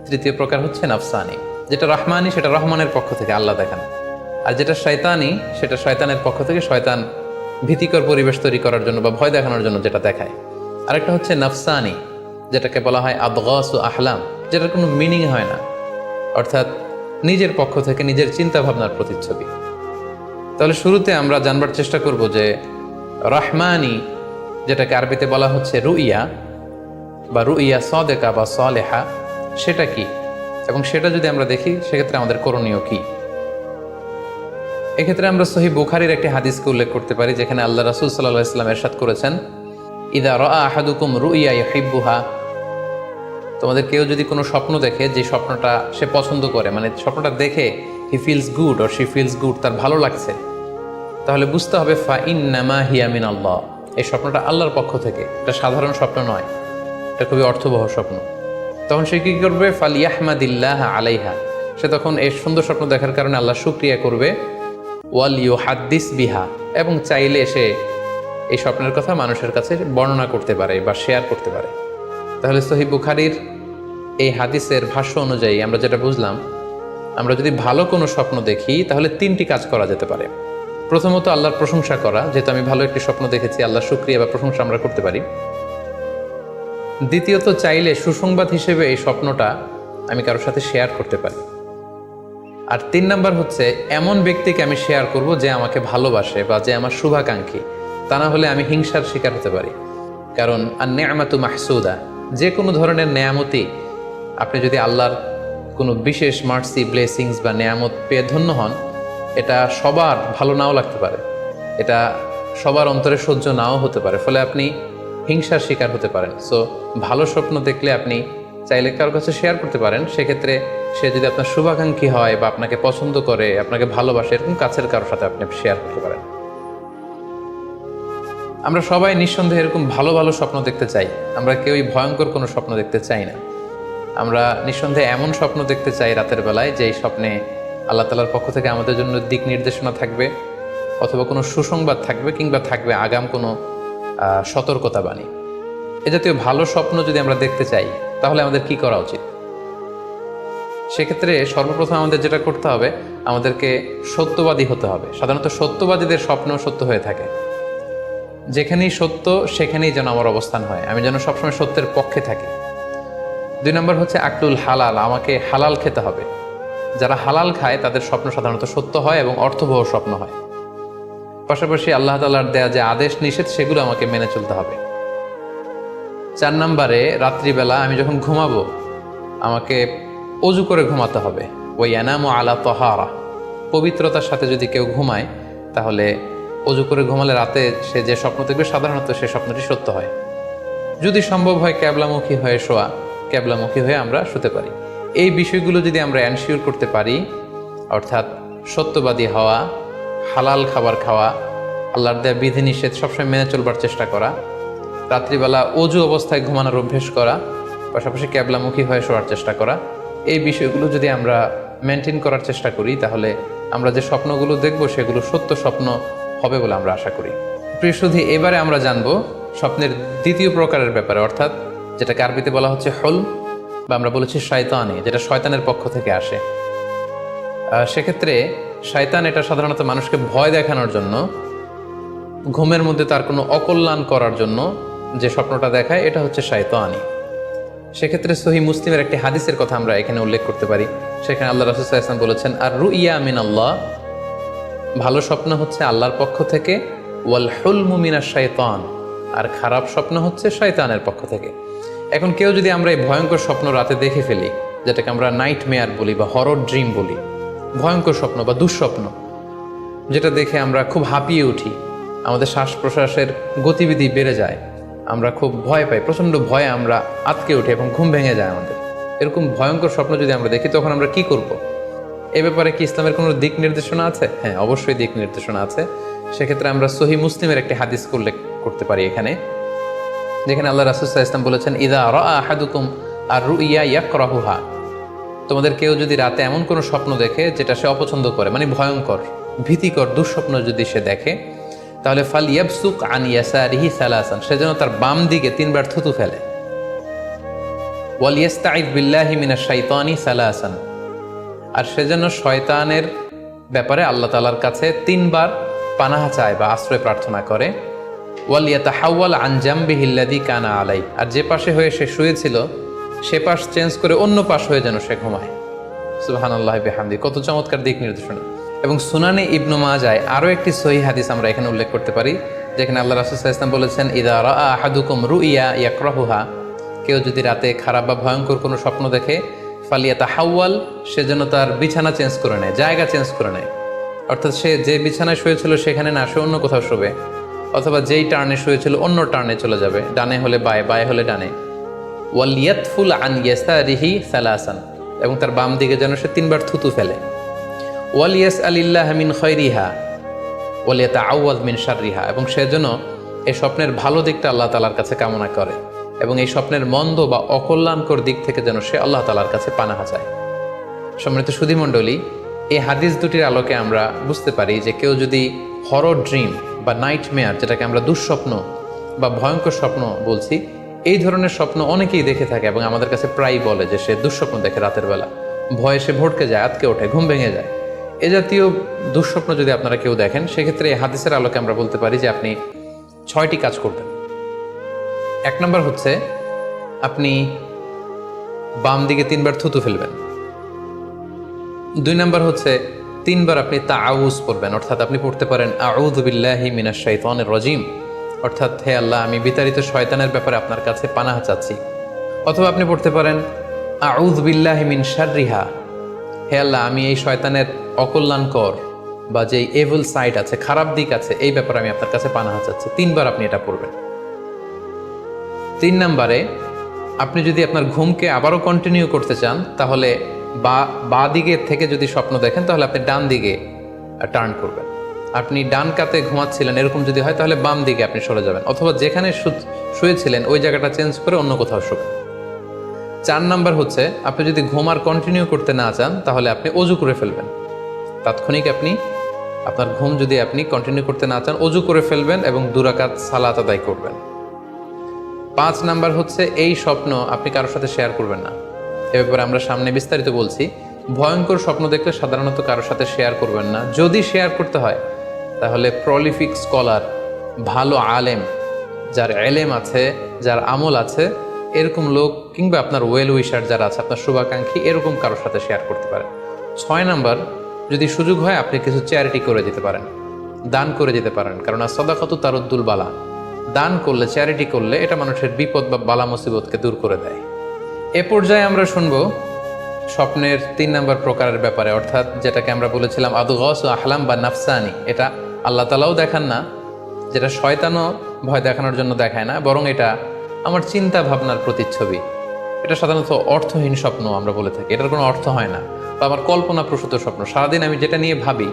তৃতীয় প্রকার হচ্ছে নাফসানি। যেটা রাহমানি সেটা রহমানের পক্ষ থেকে আল্লাহ দেখান, আর যেটা শয়তানি সেটা শয়তানের পক্ষ থেকে, শয়তান ভীতিকর পরিবেশ তৈরি করার জন্য বা ভয় দেখানোর জন্য যেটা দেখায়। আরেকটা হচ্ছে নাফসানি, যেটাকে বলা হয় আদগাসু আহলাম, যেটার কোনো মিনিং হয় না, অর্থাৎ নিজের পক্ষ থেকে নিজের চিন্তা ভাবনার প্রতিচ্ছবি। তাহলে শুরুতে আমরা জানবার চেষ্টা করব যে রহমানি, যেটাকে আরবিতে বলা হচ্ছে রুইয়া বা রুইয়া সাদেকা বা সালেহা, সেটা কি, এবং সেটা যদি আমরা দেখি সেক্ষেত্রে আমাদের করণীয় কি। এক্ষেত্রে আমরা সহিহ বুখারীর একটি হাদিসকে উল্লেখ করতে পারি, যেখানে আল্লাহ রাসূল সাল্লাল্লাহু আলাইহি ওয়াসাল্লাম ইরশাদ করেছেন, ইদা রাআ আহাদুকুম রুইয়া ইউহিব্বুহা, তোমাদের কেউ যদি কোনো স্বপ্ন দেখে যে স্বপ্নটা সে পছন্দ করে, মানে স্বপ্নটা দেখে he feels good or she feels good, তার ভালো লাগছে, তাহলে বুঝতে হবে ফা ইন্নামা হিয়া মিনাল্লাহ, এই স্বপ্নটা আল্লাহর পক্ষ থেকে, এটা সাধারণ স্বপ্ন নয়, এটা খুবই অর্থবহ স্বপ্ন। তখন সে কী করবে? ফালিয়াহমাদিল্লাহ আলাইহা, সে তখন এই সুন্দর স্বপ্ন দেখার কারণে আল্লাহ শুকরিয়া করবে। ওয়াল ইউহাদ্দিস বিহা, এবং চাইলে সে এই স্বপ্নের কথা মানুষের কাছে বর্ণনা করতে পারে বা শেয়ার করতে পারে। তাহলে সহিহ বুখারীর এই হাদিসের ভাষ্য অনুযায়ী আমরা যেটা বুঝলাম, আমরা যদি ভালো কোনো স্বপ্ন দেখি তাহলে তিনটি কাজ করা যেতে পারে। প্রথমত আল্লাহর প্রশংসা করা, যেহেতু আমি ভালো একটি স্বপ্ন দেখেছি, আল্লাহর শুকরিয়া বা প্রশংসা আমরা করতে পারি। দ্বিতীয়ত চাইলে সুসংবাদ হিসেবে এই স্বপ্নটা আমি কারোর সাথে শেয়ার করতে পারি। আর তিন নাম্বার হচ্ছে এমন ব্যক্তিকে আমি শেয়ার করব যে আমাকে ভালোবাসে বা যে আমার শুভাকাঙ্ক্ষী, তা না হলে আমি হিংসার শিকার হতে পারি। কারণ আর নেয়ামাতু মাহসুদা, যে কোনো ধরনের নেয়ামতি, আপনি যদি আল্লাহর কোনো বিশেষ মার্সি, ব্লেসিংস বা নেয়ামত পেয়ে ধন্য হন, এটা সবার ভালো নাও লাগতে পারে, এটা সবার অন্তরে সহ্য নাও হতে পারে, ফলে আপনি হিংসার শিকার হতে পারেন। সো ভালো স্বপ্ন দেখলে আপনি চাইলে কারোর কাছে শেয়ার করতে পারেন, সেক্ষেত্রে সে যদি আপনার শুভাকাঙ্ক্ষী হয় বা আপনাকে পছন্দ করে, আপনাকে ভালোবাসে, এরকম কাছের কারোর সাথে আপনি শেয়ার করতে পারেন। আমরা সবাই নিঃসন্দেহে এরকম ভালো ভালো স্বপ্ন দেখতে চাই, আমরা কেউই ভয়ঙ্কর কোনো স্বপ্ন দেখতে চাই না। আমরা নিঃসন্দেহে এমন স্বপ্ন দেখতে চাই রাতের বেলায় যে স্বপ্নে আল্লাহ তাআলার পক্ষ থেকে আমাদের জন্য দিক নির্দেশনা থাকবে, অথবা কোনো সুসংবাদ থাকবে, কিংবা থাকবে আগাম কোনো সতর্কতা বাণী। এ জাতীয় ভালো স্বপ্ন যদি আমরা দেখতে চাই তাহলে আমাদের কি করা উচিত? সেক্ষেত্রে সর্বপ্রথম আমাদের যেটা করতে হবে, আমাদেরকে সত্যবাদী হতে হবে। সাধারণত সত্যবাদীদের স্বপ্ন সত্য হয়ে থাকে। যেখানেই সত্য সেখানেই যেন আমার অবস্থান হয়, আমি যেন সবসময় সত্যের পক্ষে থাকি। 2 নম্বর হচ্ছে আকলুল হালাল, আমাকে হালাল খেতে হবে। যারা হালাল খায় তাদের স্বপ্ন সাধারণত সত্য হয় এবং অর্থবহ স্বপ্ন হয়। পাশাপাশি আল্লাহ তাআলার দেয়া যে আদেশ নিষেধ সেগুলো আমাকে মেনে চলতে হবে। 4 নম্বরে রাত্রিবেলা আমি যখন ঘুমাবো আমাকে অজু করে ঘুমাতে হবে। ওই ইয়ানামু আলা তাহারা, পবিত্রতার সাথে যদি কেউ ঘুমায় তাহলে অজু করে ঘুমালে রাতে সে যে স্বপ্ন দেখবে সাধারণত সে স্বপ্নটি সত্য হয়। যদি সম্ভব হয় ক্যাবলামুখী হয়ে শোয়া, ক্যাবলামুখী হয়ে আমরা শুতে পারি। এই বিষয়গুলো যদি আমরা এনশিওর করতে পারি, অর্থাৎ সত্যবাদী হওয়া, হালাল খাবার খাওয়া, আল্লাহর দেয়া বিধিনিষেধ সবসময় মেনে চলবার চেষ্টা করা, রাত্রিবেলা অজু অবস্থায় ঘুমানোর অভ্যেস করা, পাশাপাশি ক্যাবলামুখী হয়ে শোয়ার চেষ্টা করা, এই বিষয়গুলো যদি আমরা মেনটেন করার চেষ্টা করি তাহলে আমরা যে স্বপ্নগুলো দেখব সেগুলো সত্য স্বপ্ন হবে বলে আমরা আশা করি। প্রিয় সুধী, এবারে আমরা জানবো স্বপ্নের দ্বিতীয় প্রকারের ব্যাপারে, অর্থাৎ যেটাকে আরবিতে বলা হচ্ছে হলম, বা আমরা বলেছি শয়তানি, যেটা শয়তানের পক্ষ থেকে আসে। সেক্ষেত্রে শয়তান এটা সাধারণত মানুষকে ভয় দেখানোর জন্য, ঘুমের মধ্যে তার কোনো অকল্যাণ করার জন্য যে স্বপ্নটা দেখায়, এটা হচ্ছে শয়তানি। সেক্ষেত্রে সহিহ মুসলিমের একটি হাদিসের কথা আমরা এখানে উল্লেখ করতে পারি। সেখানে আল্লাহ রাসূল সাল্লাল্লাহু আলাইহি ওয়াসাল্লাম বলেছেন, আর রুইয়া মিনাল্লাহ ভালো স্বপ্ন হচ্ছে আল্লাহর পক্ষ থেকে, ওয়াল হুলমু মিনাশ শাইতান, আর খারাপ স্বপ্ন হচ্ছে শয়তানের পক্ষ থেকে। এখন কেউ যদি আমরা এই ভয়ঙ্কর স্বপ্ন রাতে দেখে ফেলি, যেটাকে আমরা নাইট মেয়ার বলি বা হরর ড্রিম বলি, ভয়ঙ্কর স্বপ্ন বা দুঃস্বপ্ন, যেটা দেখে আমরা খুব হাঁপিয়ে উঠি, আমাদের শ্বাস প্রশ্বাসের গতিবিধি বেড়ে যায়, আমরা খুব ভয় পাই, প্রচণ্ড ভয়ে আমরা আটকে উঠি এবং ঘুম ভেঙে যায় আমাদের, এরকম ভয়ঙ্কর স্বপ্ন যদি আমরা দেখি তখন আমরা কি করব? এ ব্যাপারে কি ইসলামের কোনো দিক নির্দেশনা আছে? হ্যাঁ, অবশ্যই দিক নির্দেশনা আছে। সেক্ষেত্রে আমরা সহি মুসলিমের একটি হাদিস উল্লেখ করতে পারি এখানে, যেখানে আল্লাহ রাসূল সাল্লাল্লাহু আলাইহি ওয়াসাল্লাম বলেছেন, ইযা রাআ আহাদুকুম আর-রুইয়া ইয়াকরাহুহা, তোমাদের কেউ যদি রাতে এমন কোনো স্বপ্ন দেখে যেটা সে অপছন্দ করে, মানে ভয়ঙ্কর, ভীতিকর দুঃস্বপ্ন যদি সে দেখে, তাহলে ফাল ইয়াবসুক আন ইয়াসারিহি সালাসান, সে যেন তার বাম দিকে 3 বার থুতু ফেলে। ওয়াল ইস্তাইয বিল্লাহি মিনাশ শাইতানি সালাসান, আর সে যেন শয়তানের ব্যাপারে আল্লাহ তাআলার কাছে 3 বার পানাহ চায় বা আশ্রয় প্রার্থনা করে। ওয়াল ইয়াতাহাওয়াল আন জামবিহি আল্লাযী কানা আলাই, আর যে পাশে হয়ে সে শুয়েছিল সে পাশ চেঞ্জ করে অন্য পাশ হয়ে যেন সে ঘুমায়। সুবহানাল্লাহি বিহামদি, কত চমৎকার দিক নির্দেশনা। এবং সুনানে ইবনু মাজায় আরও একটি সহিহ হাদিস আমরা এখানে উল্লেখ করতে পারি, যেখানে আল্লাহ রাসূল সাল্লাল্লাহু আলাইহি ওয়াসাল্লাম বলেছেন, ইযা রাআ আহাদুকুম রুইয়া ইয়াকরাহুহা, কেউ যদি রাতে খারাপ বা ভয়ঙ্কর কোনো স্বপ্ন দেখে, ফালিয়াতাহাওয়াল, সে যেন তার বিছানা চেঞ্জ করে নেয়, জায়গা চেঞ্জ করে নেয়। অর্থাৎ সে যে বিছানায় শুয়েছিল সেখানে না, সে অন্য কোথাও শোবে, অথবা যেই টার্নে শুয়েছিল অন্য টার্নে চলে যাবে, ডানে হলে বায়ে, বায়ে হলে ডানে। ওয়াল ইয়াতফুল আন ইয়াসারিহি সালাসান, এবং তার বাম দিকে যেন সে 3 বার থুতু ফেলে। ওয়াল ইয়াসআলিল্লাহা মিন খায়রিহা ওয়াল ইয়াতাআওয়ায মিন শাররিহা, এবং সে যেন এই স্বপ্নের ভালো দিকটা আল্লাহ তাআলার কাছে কামনা করে, এবং এই স্বপ্নের মন্দ বা অকল্যাণকর দিক থেকে যেন সে আল্লাহ তাআলার কাছে পানাহা চায়। সম্মানিত সুধীমণ্ডলী, এই হাদিস দুটির আলোকে আমরা বুঝতে পারি যে কেউ যদি হরর ড্রিম বা নাইট মেয়ার, যেটাকে আমরা দুঃস্বপ্ন বা ভয়ঙ্কর স্বপ্ন বলছি, এই ধরনের স্বপ্ন অনেকেই দেখে থাকে এবং আমাদের কাছে প্রায় বলে যে সে দুঃস্বপ্ন দেখে রাতের বেলা, ভয়ে সে ভটকে যায়, আটকে ওঠে, ঘুম ভেঙে যায়। এ জাতীয় দুঃস্বপ্ন যদি আপনারা কেউ দেখেন, সেক্ষেত্রে এই হাদিসের আলোকে আমরা বলতে পারি যে আপনি 6টি কাজ করবেন। 1 নম্বর হচ্ছে আপনি বাম দিকে 3 বার থুতু ফেলবেন। 2 নম্বর হচ্ছে 3 বার আপনি তাআউয পড়বেন, অর্থাৎ আপনি পড়তে পারেন আউযু বিল্লাহি মিনাশ শাইতানির রাজিম, অর্থাৎ হে আল্লাহ, আমি বিতাড়িত শয়তানের ব্যাপারে আপনার কাছে পানাহ চাচ্ছি। অথবা আপনি পড়তে পারেন আউযু বিল্লাহি মিন শাররিহা, হে আল্লাহ, আমি এই শয়তানের অকল্যাণকর বা যেই এভিল সাইড আছে, খারাপ দিক আছে, এই ব্যাপারে আমি আপনার কাছে পানাহ চাচ্ছি। 3 বার আপনি এটা পড়বেন। 3 নম্বরে আপনি যদি আপনার ঘুমকে আবারও কন্টিনিউ করতে চান, তাহলে বা দিকে থেকে যদি স্বপ্ন দেখেন, তাহলে আপনি ডান দিকে টার্ন করবেন। আপনি ডান কাতে ঘুমাচ্ছিলেন এরকম যদি হয়, তাহলে বাম দিকে আপনি সরে যাবেন, অথবা যেখানে শুয়েছিলেন ওই জায়গাটা চেঞ্জ করে অন্য কোথাও শোবেন। 4 নম্বর হচ্ছে আপনি যদি ঘুম আর কন্টিনিউ করতে না চান, তাহলে আপনি অজু করে ফেলবেন। তাৎক্ষণিক আপনি আপনার ঘুম যদি আপনি কন্টিনিউ করতে না চান, অজু করে ফেলবেন এবং 2 রাকাত সালাত আদায় করবেন। 5 নাম্বার হচ্ছে এই স্বপ্ন আপনি কারোর সাথে শেয়ার করবেন না। এ ব্যাপারে আমরা সামনে বিস্তারিত বলছি। ভয়ঙ্কর স্বপ্ন দেখলে সাধারণত কারোর সাথে শেয়ার করবেন না। যদি শেয়ার করতে হয়, তাহলে প্রলিফিক স্কলার, ভালো আলেম, যার এলেম আছে, যার আমল আছে, এরকম লোক, কিংবা আপনার ওয়েল উইশার যারা আছে, আপনার শুভাকাঙ্ক্ষী, এরকম কারোর সাথে শেয়ার করতে পারেন। 6 নাম্বার, যদি সুযোগ হয় আপনি কিছু চ্যারিটি করে দিতে পারেন, দান করে দিতে পারেন, কারণ সাদাকাতু তারুদ্দুল বালা, দান করলে, চ্যারিটি করলে এটা মানুষের বিপদ বা বালা মুসিবতকে দূর করে দেয়। এ পর্যায়ে আমরা শুনবো স্বপ্নের 3 নম্বর প্রকারের ব্যাপারে, অর্থাৎ যেটাকে আমরা বলেছিলাম আদগাস আহলাম বা নাফসানি। এটা আল্লাহ তাআলাও দেখান না, যেটা শয়তানও ভয় দেখানোর জন্য দেখায় না, বরং এটা আমার চিন্তা ভাবনার প্রতিচ্ছবি। এটা সাধারণত অর্থহীন স্বপ্ন আমরা বলে থাকি, এটার কোনো অর্থ হয় না, বা আমার কল্পনাপ্রসূত স্বপ্ন। সারাদিন আমি যেটা নিয়ে ভাবি,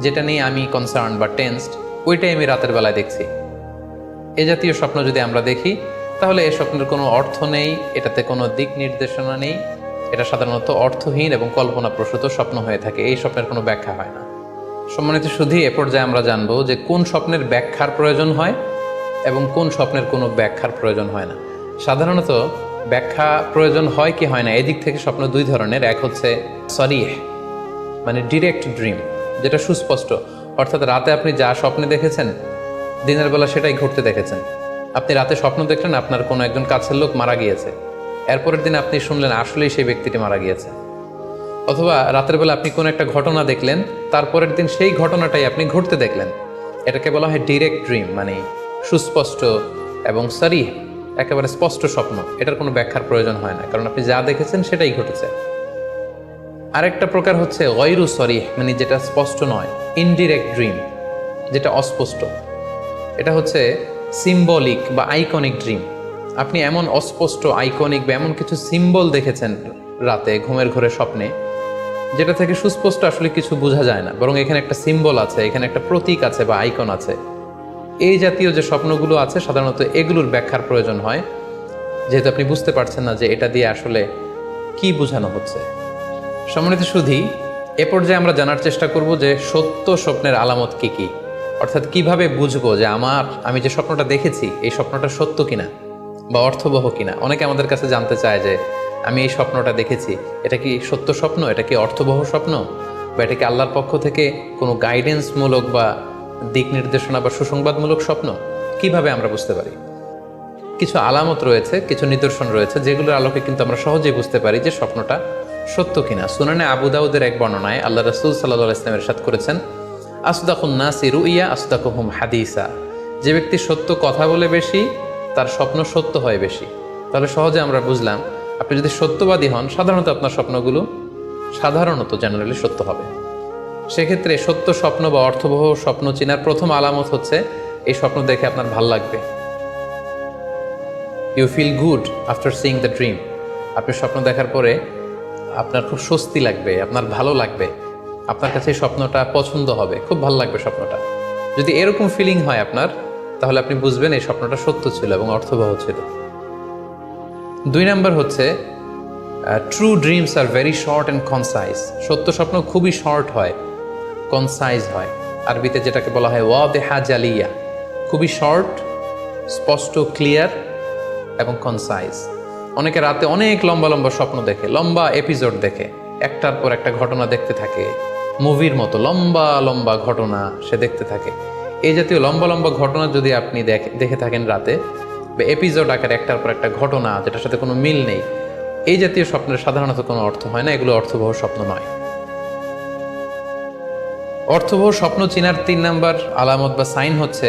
যেটা নিয়ে আমি কনসার্ন বা টেন্সড, ওইটাই আমি রাতের বেলায় দেখছি। এ জাতীয় স্বপ্ন যদি আমরা দেখি, তাহলে এই স্বপ্নের কোনো অর্থ নেই, এটাতে কোনো দিক নির্দেশনা নেই, এটা সাধারণত অর্থহীন এবং কল্পনাপ্রসূত স্বপ্ন হয়ে থাকে। এই স্বপ্নের কোনো ব্যাখ্যা হয় না। সম্মানিত শুধু এ পর্যায়ে আমরা জানবো যে কোন স্বপ্নের ব্যাখ্যার প্রয়োজন হয় এবং কোন স্বপ্নের কোনো ব্যাখ্যার প্রয়োজন হয় না। সাধারণত ব্যাখ্যা প্রয়োজন হয় কি হয় না, এদিক থেকে স্বপ্ন 2 ধরনের। এক হচ্ছে সরিহ, মানে ডিরেক্ট ড্রিম, যেটা সুস্পষ্ট, অর্থাৎ রাতে আপনি যা স্বপ্নে দেখেছেন দিনের বেলা সেটাই ঘটতে দেখেছেন। আপনি রাতে স্বপ্ন দেখলেন আপনার কোনো একজন কাছের লোক মারা গিয়েছে, এরপরের দিন আপনি শুনলেন আসলেই সেই ব্যক্তিটি মারা গিয়েছে। অথবা রাতের বেলা আপনি কোনো একটা ঘটনা দেখলেন, তারপরের দিন সেই ঘটনাটাই আপনি ঘটতে দেখলেন। এটাকে বলা হয় ডিরেক্ট ড্রিম, মানে সুস্পষ্ট এবং সারিহ, একেবারে স্পষ্ট স্বপ্ন। এটার কোনো ব্যাখ্যার প্রয়োজন হয় না, কারণ আপনি যা দেখেছেন সেটাই ঘটেছে। আরেকটা প্রকার হচ্ছে গয়রু সরিহ, মানে যেটা স্পষ্ট নয়, ইনডিরেক্ট ড্রিম, যেটা অস্পষ্ট। এটা হচ্ছে সিম্বলিক বা আইকনিক ড্রিম। আপনি এমন অস্পষ্ট আইকনিক বা এমন কিছু সিম্বল দেখেছেন রাতে ঘুমের ঘোরে স্বপ্নে, যেটা থেকে সুস্পষ্ট আসলে কিছু বোঝা যায় না, বরং এখানে একটা সিম্বল আছে, এখানে একটা প্রতীক আছে বা আইকন আছে। এই জাতীয় যে স্বপ্নগুলো আছে সাধারণত এগুলোর ব্যাখ্যার প্রয়োজন হয়, যেহেতু আপনি বুঝতে পারছেন না যে এটা দিয়ে আসলে কি বোঝানো হচ্ছে। সম্মানিত সুধী, এ পর্যায়ে আমরা জানার চেষ্টা করব যে সত্য স্বপ্নের আলামত কি কি, অর্থাৎ কিভাবে বুঝবো যে আমি যে স্বপ্নটা দেখেছি এই স্বপ্নটা সত্য কিনা বা অর্থবহ কিনা। অনেকে আমাদের কাছে জানতে চায় যে আমি এই স্বপ্নটা দেখেছি, এটা কি সত্য স্বপ্ন, এটা কি অর্থবহ স্বপ্ন, বা এটা কি আল্লাহর পক্ষ থেকে কোনো গাইডেন্সমূলক বা দিক নির্দেশনা বা সুসংবাদমূলক স্বপ্ন। কিভাবে আমরা বুঝতে পারি? কিছু আলামত রয়েছে, কিছু নিদর্শন রয়েছে, যেগুলোর আলোকে কিন্তু আমরা সহজেই বুঝতে পারি যে স্বপ্নটা সত্য কিনা। সুনানে আবু দাউদের এক বর্ণনায় আল্লাহ রাসূল সাল্লাল্লাহু আলাইহি ওয়াসাল্লাম ইরশাদ করেছেন, আসদাকুন নাসি রুইয়া আসদাকুহুম হাদিসা। যে ব্যক্তি সত্য কথা বলে বেশি, তার স্বপ্ন সত্য হয় বেশি। তাহলে সহজে আমরা বুঝলাম, আপনি যদি সত্যবাদী হন, সাধারণত আপনার স্বপ্নগুলো জেনারেলি সত্য হবে। সেক্ষেত্রে সত্য স্বপ্ন বা অর্থবহ স্বপ্ন চেনার প্রথম আলামত হচ্ছে এই স্বপ্ন দেখে আপনার ভাল লাগবে। You feel good after seeing the dream. আপনি স্বপ্ন দেখার পরে আপনার খুব স্বস্তি লাগবে, আপনার ভালো লাগবে, আপনার কাছে এই স্বপ্নটা পছন্দ হবে, খুব ভালো লাগবে স্বপ্নটা। যদি এরকম ফিলিং হয় আপনার, তাহলে আপনি বুঝবেন এই স্বপ্নটা সত্য ছিল এবং অর্থবহ ছিল। 2 নাম্বার হচ্ছে true dreams are very short and concise. সত্য স্বপ্ন খুবই শর্ট হয়, কনসাইজ হয়। আরবিতে যেটাকে বলা হয় ওয়াদেহা জালিয়া, খুবই শর্ট, স্পষ্ট, ক্লিয়ার এবং কনসাইজ। অনেকে রাতে অনেক লম্বা লম্বা স্বপ্ন দেখে, লম্বা এপিসোড দেখে, একটার পর একটা ঘটনা দেখতে থাকে, মুভির মতো লম্বা লম্বা ঘটনা সে দেখতে থাকে। এই জাতীয় লম্বা লম্বা ঘটনা যদি আপনি দেখে থাকেন রাতে, বা এপিসোড আকারে একটার পর একটা ঘটনা যেটার সাথে কোনো মিল নেই, এই জাতীয় স্বপ্নের সাধারণত কোনো অর্থ হয় না, এগুলো অর্থবহ স্বপ্ন নয়। অর্থবহ স্বপ্ন চেনার 3 নাম্বার আলামত বা সাইন হচ্ছে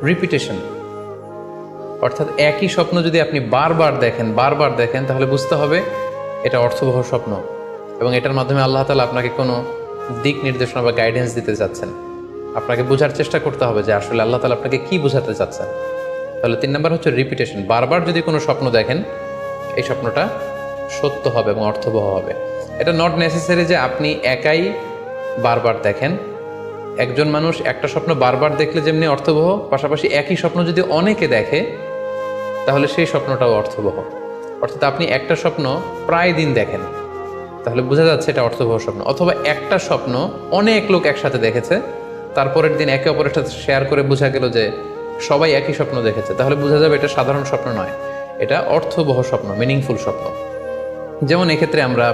রিপিটেশন। অর্থাৎ একই স্বপ্ন যদি আপনি বারবার দেখেন তাহলে বুঝতে হবে এটা অর্থবহ স্বপ্ন, এবং এটার মাধ্যমে আল্লাহ তাআলা আপনাকে কোনো দিক নির্দেশনা বা গাইডেন্স দিতে যাচ্ছেন। আপনাকে বোঝার চেষ্টা করতে হবে যে আসলে আল্লাহ তাআলা আপনাকে কি বোঝাতে চাচ্ছেন। তাহলে 3 নাম্বার হচ্ছে রিপিটেশন। বারবার যদি কোনো স্বপ্ন দেখেন, এই স্বপ্নটা সত্য হবে এবং অর্থবহ হবে। এটা নট নেসেসারি যে আপনি একাই বারবার দেখেন। একজন মানুষ একটা স্বপ্ন বারবার দেখলে যেমনি অর্থবহ, পাশাপাশি একই স্বপ্ন যদি অনেকে দেখে তাহলে সেই স্বপ্নটাও অর্থবহ। অর্থাৎ আপনি একটা স্বপ্ন প্রায় দিন দেখেন, তাহলে বোঝা যাচ্ছে এটা অর্থবহ স্বপ্ন। অথবা একটা স্বপ্ন অনেক লোক একসাথে দেখেছে, তারপরের দিন একে অপরের সাথে শেয়ার করে বোঝা গেল যে সবাই একই স্বপ্ন দেখেছে, তাহলে বোঝা যাবে এটা সাধারণ স্বপ্ন নয়, এটা অর্থবহ স্বপ্ন, মিনিংফুল স্বপ্ন। যেমন এক্ষেত্রে আমরা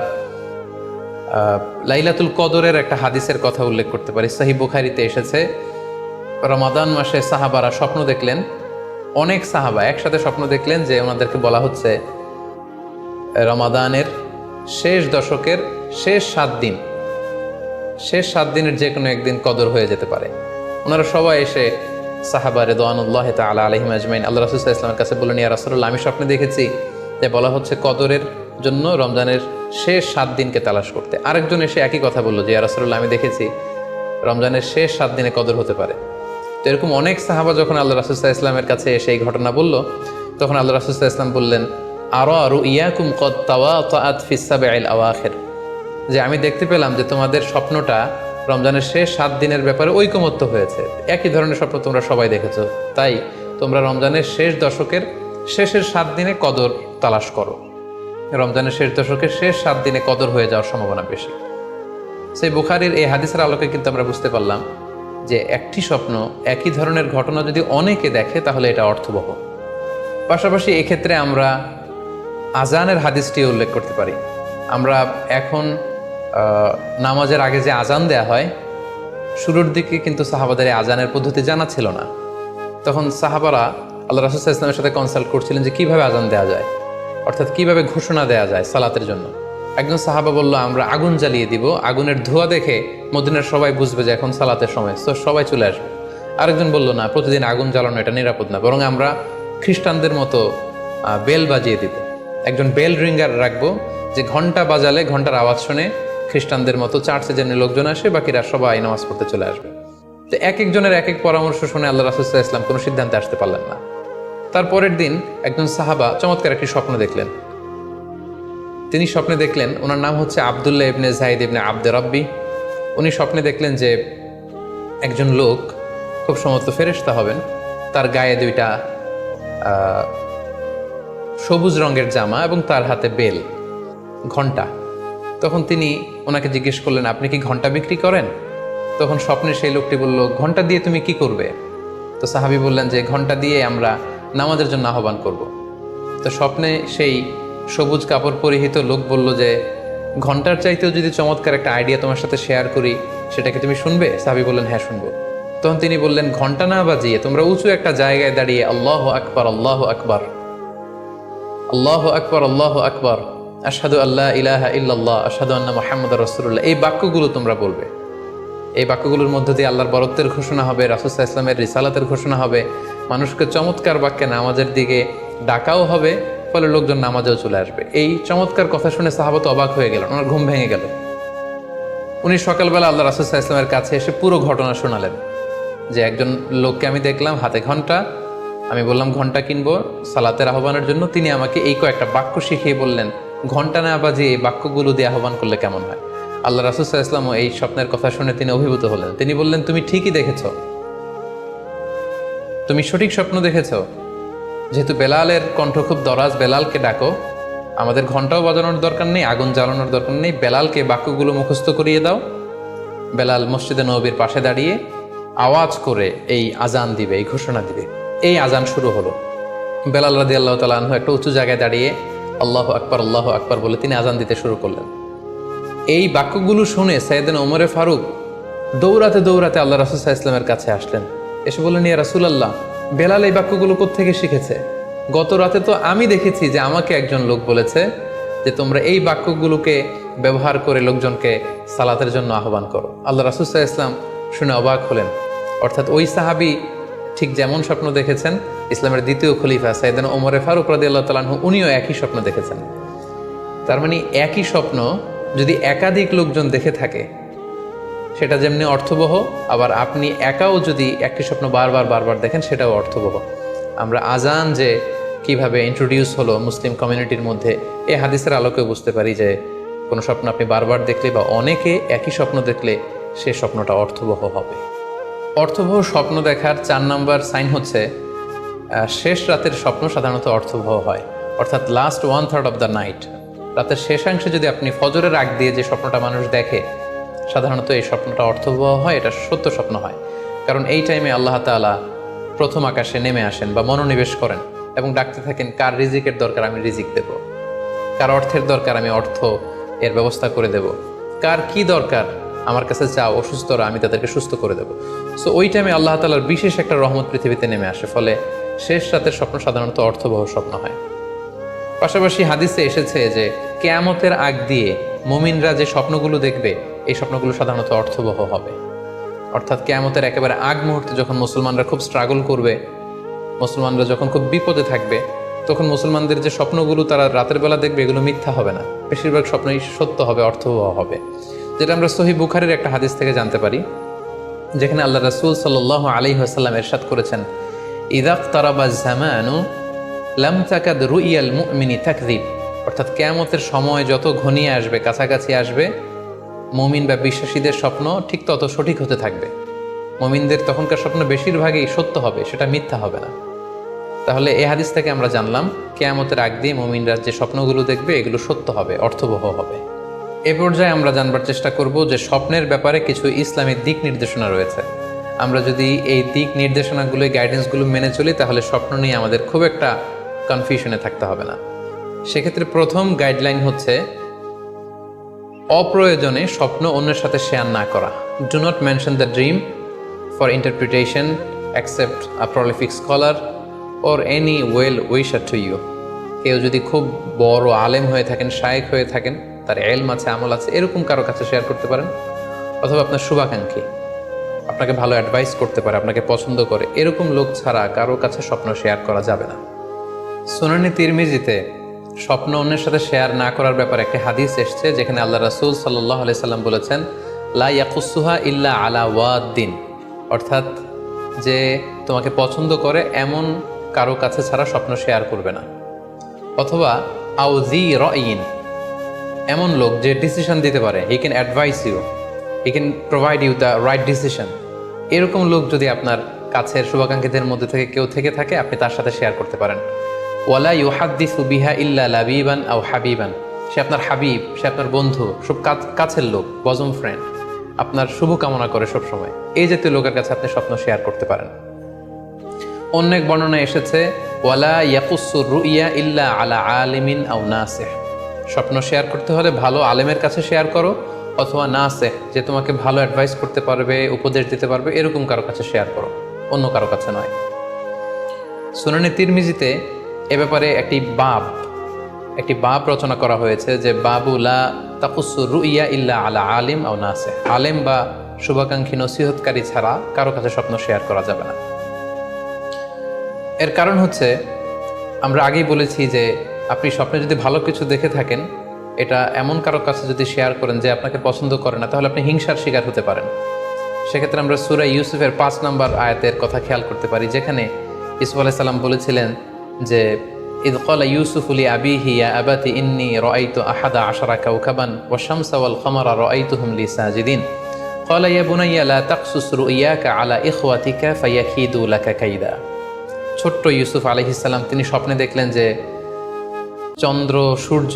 লাইলাতুল কদরের একটা হাদিসের কথা উল্লেখ করতে পারি। সহিহ বুখারীতে এসেছে, রমাদান মাসে সাহাবারা স্বপ্ন দেখলেন, অনেক সাহাবা একসাথে স্বপ্ন দেখলেন যে ওনাদেরকে বলা হচ্ছে রমাদানের শেষ দশকের শেষ 7 দিনের যে কোনো একদিন কদর হয়ে যেতে পারে। ওনারা সবাই এসে সাহাবা রিদওয়ানুল্লাহি তাআলা আলাইহিম আজমাইন আল্লাহ রাসূল সাল্লাল্লাহু আলাইহি ওয়াসাল্লামের কাছে বললেন, ইয়া রাসূলুল্লাহ, আমি স্বপ্নে দেখেছি যে বলা হচ্ছে কদরের জন্য রমজানের শেষ 7 দিনকে তালাশ করতে। আরেকজন এসে একই কথা বললো যে, ইয়া রাসূলুল্লাহ, আমি দেখেছি রমজানের শেষ 7 দিনে কদর হতে পারে। তো এরকম অনেক সাহাবা যখন আল্লাহ রাসূল সাল্লাল্লাহু আলাইহি ওয়াসাল্লামের কাছে এসে এই ঘটনা বলল, তখন আল্লাহ রাসূল সাল্লাল্লাহু আলাইহি ওয়াসাল্লাম বললেন, আরা রুইয়াকুম কদ তাওয়াতাআত ফিস সাবঈল আওয়াখির, যে আমি দেখতে পেলাম যে তোমাদের স্বপ্নটা রমজানের শেষ 7 দিনের ব্যাপারে ঐকমত্য হয়েছে। একই ধরনের স্বপ্ন তোমরা সবাই দেখেছো, তাই তোমরা রমজানের শেষ দশকের শেষের 7 দিনে কদর তালাশ করো। রমজানের শেষ দশকের শেষ 7 দিনে কদর হয়ে যাওয়ার সম্ভাবনা বেশি। সেই বুখারীর এই হাদিসের আলোকে কিন্তু আমরা বুঝতে পারলাম যে একটি স্বপ্ন, একই ধরনের ঘটনা যদি অনেকে দেখে তাহলে এটা অর্থবহ। পাশাপাশি এক্ষেত্রে আমরা আজানের হাদিসটি উল্লেখ করতে পারি। আমরা এখন নামাজের আগে যে আজান দেয়া হয়, শুরুর দিকে কিন্তু সাহাবাদের আজানের পদ্ধতি জানা ছিল না। তখন সাহাবারা আল্লাহ রাসূল সাল্লাল্লাহু আলাইহি ওয়াসাল্লামের সাথে কনসাল্ট করছিলেন যে কিভাবে আজান দেওয়া যায়, অর্থাৎ কিভাবে ঘোষণা দেওয়া যায় সালাতের জন্য। একজন সাহাবা বলল, আমরা আগুন জ্বালিয়ে দিব, আগুনের ধোঁয়া দেখে মদিনার সবাই বুঝবে যে এখন সালাতের সময়, তো সবাই চলে আসবে। আরেকজন বলল, না, প্রতিদিন আগুন জ্বালানো এটা নিরাপদ না, বরং আমরা খ্রিস্টানদের মতো বেল বাজিয়ে দিব, একজন বেল রিঙ্গার রাখবো, যে ঘন্টা বাজালে ঘন্টার আওয়াজ শুনে খ্রিস্টানদের মতো চার্চে যেমনি লোকজন আসে, বাকিরা সবাই নামাজ পড়তে চলে আসবে। তো এক একজনের এক এক পরামর্শ শুনে আল্লাহ রাসূল সাল্লাল্লাহু আলাইহি ওয়াসাল্লাম কোনো সিদ্ধান্তে আসতে পারলেন না। তারপরের দিন একজন সাহাবা চমৎকার একটি স্বপ্ন দেখলেন। তিনি স্বপ্নে দেখলেন, ওনার নাম হচ্ছে আব্দুল্লাহ ইবনে যায়েদ ইবনে আব্দে রব্বি। উনি স্বপ্নে দেখলেন যে একজন লোক, খুব সম্ভবত ফেরেশতা হবেন, তার গায়ে দুইটা সবুজ রঙের জামা এবং তার হাতে বেল, ঘন্টা। তখন তিনি ওনাকে জিজ্ঞেস করলেন, আপনি কি ঘন্টা বিক্রি করেন? তখন স্বপ্নে সেই লোকটি বলল, ঘন্টা দিয়ে তুমি কি করবে? তো সাহাবী বললেন যে ঘন্টা দিয়ে আমরা নামাজের জন্য আহ্বান করব। তো স্বপ্নে সেই সবুজ কাপড় পরিহিত লোক বলল যে ঘন্টার চাইতেও যদি চমৎকার একটা আইডিয়া তোমার সাথে শেয়ার করি, সেটাকে তুমি শুনবে? সাহাবী বললেন, হ্যাঁ শুনবো। তখন তিনি বললেন, ঘন্টা না বাজিয়ে তোমরা উঁচু একটা জায়গায় দাঁড়িয়ে আল্লাহু আকবার, আল্লাহু আকবার, আল্লাহু আকবার, আল্লাহু আকবার, আশহাদু আল্লা ইলাহা ইল্লাল্লাহ, আশহাদু আন্না মুহাম্মাদুর রাসূলুল্লাহ, এই বাক্যগুলো তোমরা বলবে। এই বাক্যগুলোর মধ্য দিয়ে আল্লাহর বরত্বের ঘোষণা হবে, রাসূল সাল্লাল্লাহু আলাইহি ওয়াসাল্লামের রিসালাতের ঘোষণা হবে, মানুষকে চমৎকার বাক্যে নামাজের দিকে ডাকাও হবে, ফলে লোকজন নামাজেও চলে আসবে। এই চমৎকার কথা শুনে সাহাবা তো অবাক হয়ে গেল, ওনার ঘুম ভেঙে গেল। উনি সকালবেলা আল্লাহ রাসূল সাল্লাল্লাহু আলাইহি ওয়াসাল্লামের কাছে এসে পুরো ঘটনা শোনালেন যে একজন লোককে আমি দেখলাম হাতে ঘন্টা, আমি বললাম ঘন্টা কিনবো সালাতের আহ্বানের জন্য, তিনি আমাকে এই কয়েকটা বাক্য শিখিয়ে বললেন, ঘন্টা না বাজিয়ে এই বাক্যগুলো দিয়ে আহ্বান করলে কেমন হয়। আল্লাহ রাসূল সাল্লাল্লাহু আলাইহি ওয়াসাল্লাম এই স্বপ্নের কথা শুনে তিনি অভিভূত হলেন। তিনি বললেন, তুমি ঠিকই দেখেছ, তুমি সঠিক স্বপ্ন দেখেছ। যেহেতু বেলালের কণ্ঠ খুব দরাজ, বেলালকে ডাকো, আমাদের ঘন্টাও বাজানোর দরকার নেই, আগুন জ্বালানোর দরকার নেই, বেলালকে বাক্যগুলো মুখস্থ করিয়ে দাও। বেলাল মসজিদে নববীর পাশে দাঁড়িয়ে আওয়াজ করে এই আজান দিবে, এই ঘোষণা দিবে। এই আজান শুরু হলো। বেলাল রাদিয়াল্লাহু তাআলা আনহু একটা উঁচু জায়গায় দাঁড়িয়ে আল্লাহু আকবার, আল্লাহু আকবার বলে তিনি আজান দিতে শুরু করলেন। এই বাক্যগুলো শুনে সাইয়েদনা ওমরে ফারুক দৌড়াতে দৌড়াতে আল্লাহ রাসূল সাল্লাল্লাহু আলাইহি ওয়াসাল্লামের কাছে আসলেন। এসে বললেন, ইয়া রাসূলুল্লাহ, বেলাল এই বাক্যগুলো কোত্থেকে শিখেছে? গত রাতে তো আমি দেখেছি যে আমাকে একজন লোক বলেছে যে তোমরা এই বাক্যগুলোকে ব্যবহার করে লোকজনকে সালাতের জন্য আহ্বান করো। আল্লাহ রাসূল সাল্লাল্লাহু আলাইহি ওয়াসাল্লাম শুনে অবাক হলেন। অর্থাৎ ওই সাহাবী ঠিক যেমন স্বপ্ন দেখেছেন, ইসলামের দ্বিতীয় খলিফা সাইয়েদনা ওমরে ফারুক রাদিয়াল্লাহু তাআলা আনহু উনিও একই স্বপ্ন দেখেছেন। তার মানে একই স্বপ্ন যদি একাধিক লোকজন দেখে থাকে, সেটা যেমনি অর্থবহ, আবার আপনি একাও যদি একটি স্বপ্ন বারবার দেখেন, সেটাও অর্থবহ। আমরা আজান যে কিভাবে ইন্ট্রোডিউস হলো মুসলিম কমিউনিটির মধ্যে, এই হাদিসের আলোকে বুঝতে পারি যে কোনো স্বপ্ন আপনি বারবার দেখলে বা অনেকে একই স্বপ্ন দেখলে সে স্বপ্নটা অর্থবহ হবে। অর্থবহ স্বপ্ন দেখার 4 নম্বর সাইন হচ্ছে শেষ রাতের স্বপ্ন সাধারণত অর্থবহ হয়, অর্থাৎ লাস্ট 1/3 অফ দ্য নাইট, রাতের শেষাংশে যদি আপনি ফজরের আগ দিয়ে যে স্বপ্নটা মানুষ দেখে, সাধারণত এই স্বপ্নটা অর্থবহ হয়, এটা সত্য স্বপ্ন হয়। কারণ এই টাইমে আল্লাহ তাআলা প্রথম আকাশে নেমে আসেন বা মনোনিবেশ করেন এবং ডাকতে থাকেন, কার রিজিকের দরকার আমি রিজিক দেব, কার অর্থের দরকার আমি অর্থ এর ব্যবস্থা করে দেব, কার কি দরকার আমার কাছে চাও, অসুস্থরা আমি তাদেরকে সুস্থ করে দেব। সো ওই টাইমে আল্লাহ তাআলার বিশেষ একটা রহমত পৃথিবীতে নেমে আসে, ফলে শেষ রাতের স্বপ্ন সাধারণত অর্থবহ স্বপ্ন হয়। পাশাপাশি হাদিসে এসেছে যে কিয়ামতের আগ দিয়ে মুমিনরা যে স্বপ্নগুলো দেখবে, এই স্বপ্নগুলো সাধারণত অর্থবহ হবে। অর্থাৎ কিয়ামতের একেবারে আগ মুহূর্তে যখন মুসলমানরা খুব স্ট্রাগল করবে, মুসলমানরা যখন খুব বিপদে থাকবে, তখন মুসলমানদের যে স্বপ্নগুলো তারা রাতের বেলা দেখবে, এগুলো মিথ্যা হবে না, বেশিরভাগ স্বপ্নই সত্য হবে, অর্থবহ হবে। যেটা আমরা সহিহ বুখারীর একটা হাদিস থেকে জানতে পারি, যেখানে আল্লাহ রাসূল সাল্লাল্লাহু আলাইহি ওয়াসাল্লাম ইরশাদ করেছেন, ইযা ইকতারাবা যামানু লাম তাকাদ রুইয়াল মুমিনি তাকযিব, অর্থাৎ কিয়ামতের সময় যত ঘনিয়ে আসবে, কাছাকাছি আসবে, মুমিন বা বিশ্বাসীদের স্বপ্ন ঠিক তত সঠিক হতে থাকবে। মুমিনদের তখনকার স্বপ্ন বেশিরভাগই সত্য হবে, সেটা মিথ্যা হবে না। তাহলে এই হাদিস থেকে আমরা জানলাম কিয়ামতের আগ দিয়ে মুমিনরা যে স্বপ্নগুলো দেখবে, এগুলো সত্য হবে, অর্থবহ হবে। এ পর্যায়ে আমরা জানবার চেষ্টা করব যে স্বপ্নের ব্যাপারে কিছু ইসলামিক দিক নির্দেশনা রয়েছে। আমরা যদি এই দিক নির্দেশনাগুলো, গাইডেন্সগুলো মেনে চলি, তাহলে স্বপ্ন নিয়ে আমাদের খুব একটা কনফিউশনে থাকতে হবে না। সেক্ষেত্রে প্রথম গাইডলাইন হচ্ছে অপ্রয়োজনে স্বপ্ন অন্যের সাথে শেয়ার না করা। Do not mention the dream for interpretation except a prolific scholar or any well wisher to you. কেউ যদি খুব বড় আলেম হয়ে থাকেন, শায়েখ হয়ে থাকেন, তার এলম আছে, আমল আছে, এরকম কারো কাছে শেয়ার করতে পারেন। অথবা আপনার শুভাকাঙ্ক্ষী আপনাকে ভালো অ্যাডভাইস করতে পারে, আপনাকে পছন্দ করে, এরকম লোক ছাড়া কারো কাছে স্বপ্ন শেয়ার করা যাবে না। সুনানে তিরমিজিতে স্বপ্ন অন্যের সাথে শেয়ার না করার ব্যাপারে একটি হাদিস এসছে, যেখানে আল্লাহ রাসূল সাল্লাল্লাহু আলাইহি সাল্লাম বলেছেন, লা ইয়াকুসুহা ইল্লা আলা ওয়াদ্দিন, অর্থাৎ যে তোমাকে পছন্দ করে এমন কারো কাছে ছাড়া স্বপ্ন শেয়ার করবে না। অথবা আউজি রাইন, এমন লোক যে ডিসিশন দিতে পারে, he can advise you, he can provide you the right decision, এরকম লোক যদি আপনার কাছের শুভাকাঙ্ক্ষীদের মধ্যে থেকে কেউ থেকে থাকে, আপনি তার সাথে শেয়ার করতে পারেন। ওয়ালা ইউহাদ্দিসু বিহা ইল্লা লাবিবান আও হাবিবান, সে আপনার হাবিব, সে আপনার বন্ধু, সব কাছের লোক, বজম ফ্রেন্ড, আপনার শুভ কামনা করে সব সময়, এই জাতীয় লোকের কাছে আপনি স্বপ্ন শেয়ার করতে পারেন। অন্য এক বর্ণনায় এসেছে, ওয়ালা ইয়াকুসুর রুইয়া ইল্লা আলা আলিমিন আও নাসিহ, স্বপ্ন শেয়ার করতে হলে ভালো আলেমের কাছে শেয়ার করো, অথবা নাসিহ, যে তোমাকে ভালো অ্যাডভাইস করতে পারবে, উপদেশ দিতে পারবে, এরকম কারো কাছে শেয়ার করো, অন্য কারো কাছে নয়। সুনানে তিরমিজিতে এ ব্যাপারে একটি বাব রচনা করা হয়েছে, যে বাবু লা তাকুসুর রুইয়া ইল্লা আলা আলিম আও নাসিহ, আলেম বা শুভাকাঙ্ক্ষী নসিহতকারী ছাড়া কারো কাছে স্বপ্ন শেয়ার করা যাবে না। এর কারণ হচ্ছে, আমরা আগেই বলেছি যে আপনি স্বপ্নে যদি ভালো কিছু দেখে থাকেন, এটা এমন কারো কাছে যদি শেয়ার করেন যে আপনাকে পছন্দ করে না, তাহলে আপনি হিংসার শিকার হতে পারেন। সেক্ষেত্রে আমরা সূরা ইউসুফের 5 নম্বর আয়াতের কথা খেয়াল করতে পারি, যেখানে ইউসুফ আলাইহিস সালাম বলেছিলেন যে, ইয ক্বালা ইউসুফু লি আবিহি ইয়া আবাতি ইন্নী রাআইতু আহাদা আশারা কাওকাবান ওয়াশ শামসা ওয়াল কমারা রাআইতুহুম লি সাজিদিন ক্বালা ইয়া বুনাইয়া লা তাকসুস রুইয়াকা আলা ইখওয়াতিকা ফায়াকিদু লাকা কাইদা। ছোট্ট ইউসুফ আলাইহিস সালাম তিনি স্বপ্নে দেখলেন যে চন্দ্র, সূর্য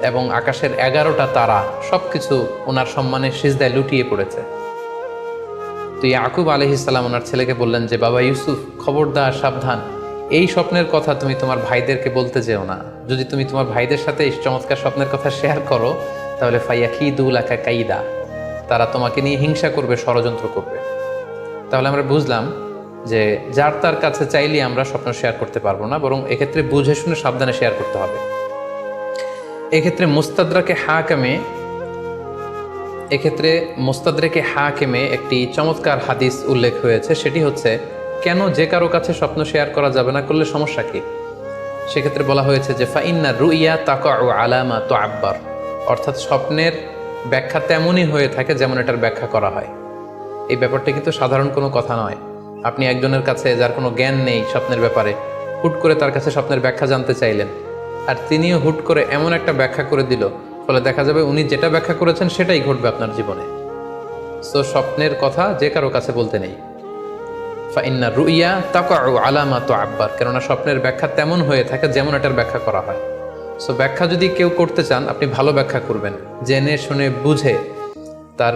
এবং আকাশের 11টা তারা সবকিছু ওনার সম্মানে সিজদায় লুটিয়ে পড়েছে। তো ইয়াকুব আলাইহিস সালাম ওনার ছেলেকে বললেন যে, বাবা ইউসুফ, খবরদার, সাবধান, এই স্বপ্নের কথা তুমি তোমার ভাইদেরকে বলতে যেও না। যদি তুমি তোমার ভাইদের সাথে এই চমৎকার স্বপ্নের কথা শেয়ার করো, তাহলে ফায়াকিদু লাকা কাইদা, তারা তোমাকে নিয়ে হিংসা করবে, ষড়যন্ত্র করবে। তাহলে আমরা বুঝলাম যে যার তার কাছে চাইলে আমরা স্বপ্ন শেয়ার করতে পারবো না, বরং এক্ষেত্রে বুঝে শুনে সাবধানে শেয়ার করতে হবে। এক্ষেত্রে মুস্তাদরাকে হাকিমে একটি চমৎকার হাদিস উল্লেখ হয়েছে, সেটি হচ্ছে, কেন যে কারো কাছে স্বপ্ন শেয়ার করা যাবে না, করলে সমস্যা কি? সেক্ষেত্রে বলা হয়েছে যে ফাইন্না রুইয়া তাকাউ আলা মা তুআব্বার, অর্থাৎ স্বপ্নের ব্যাখ্যা তেমনই হয়ে থাকে যেমন এটার ব্যাখ্যা করা হয়। এই ব্যাপারটা কিন্তু সাধারণ কোনো কথা নয়। আপনি একজনের কাছে, যার কোনো জ্ঞান নেই স্বপ্নের ব্যাপারে, হুট করে তার কাছে স্বপ্নের ব্যাখ্যা জানতে চাইলেন, আর তিনিও হুট করে এমন একটা ব্যাখ্যা করে দিল, ফলে দেখা যাবে উনি যেটা ব্যাখ্যা করেছেন সেটাই ঘটবে আপনার জীবনে। সো স্বপ্নের কথা যে কারো কাছে বলতে নেই। ফাইন্না রুইয়া তাকাউ আলা মা তুআব্বার, কেননা স্বপ্নের ব্যাখ্যা তেমন হয়ে থাকে যেমন এটার ব্যাখ্যা করা হয়। সো ব্যাখ্যা যদি কেউ করতে চান, আপনি ভালো ব্যাখ্যা করবেন, জেনে শুনে বুঝে তার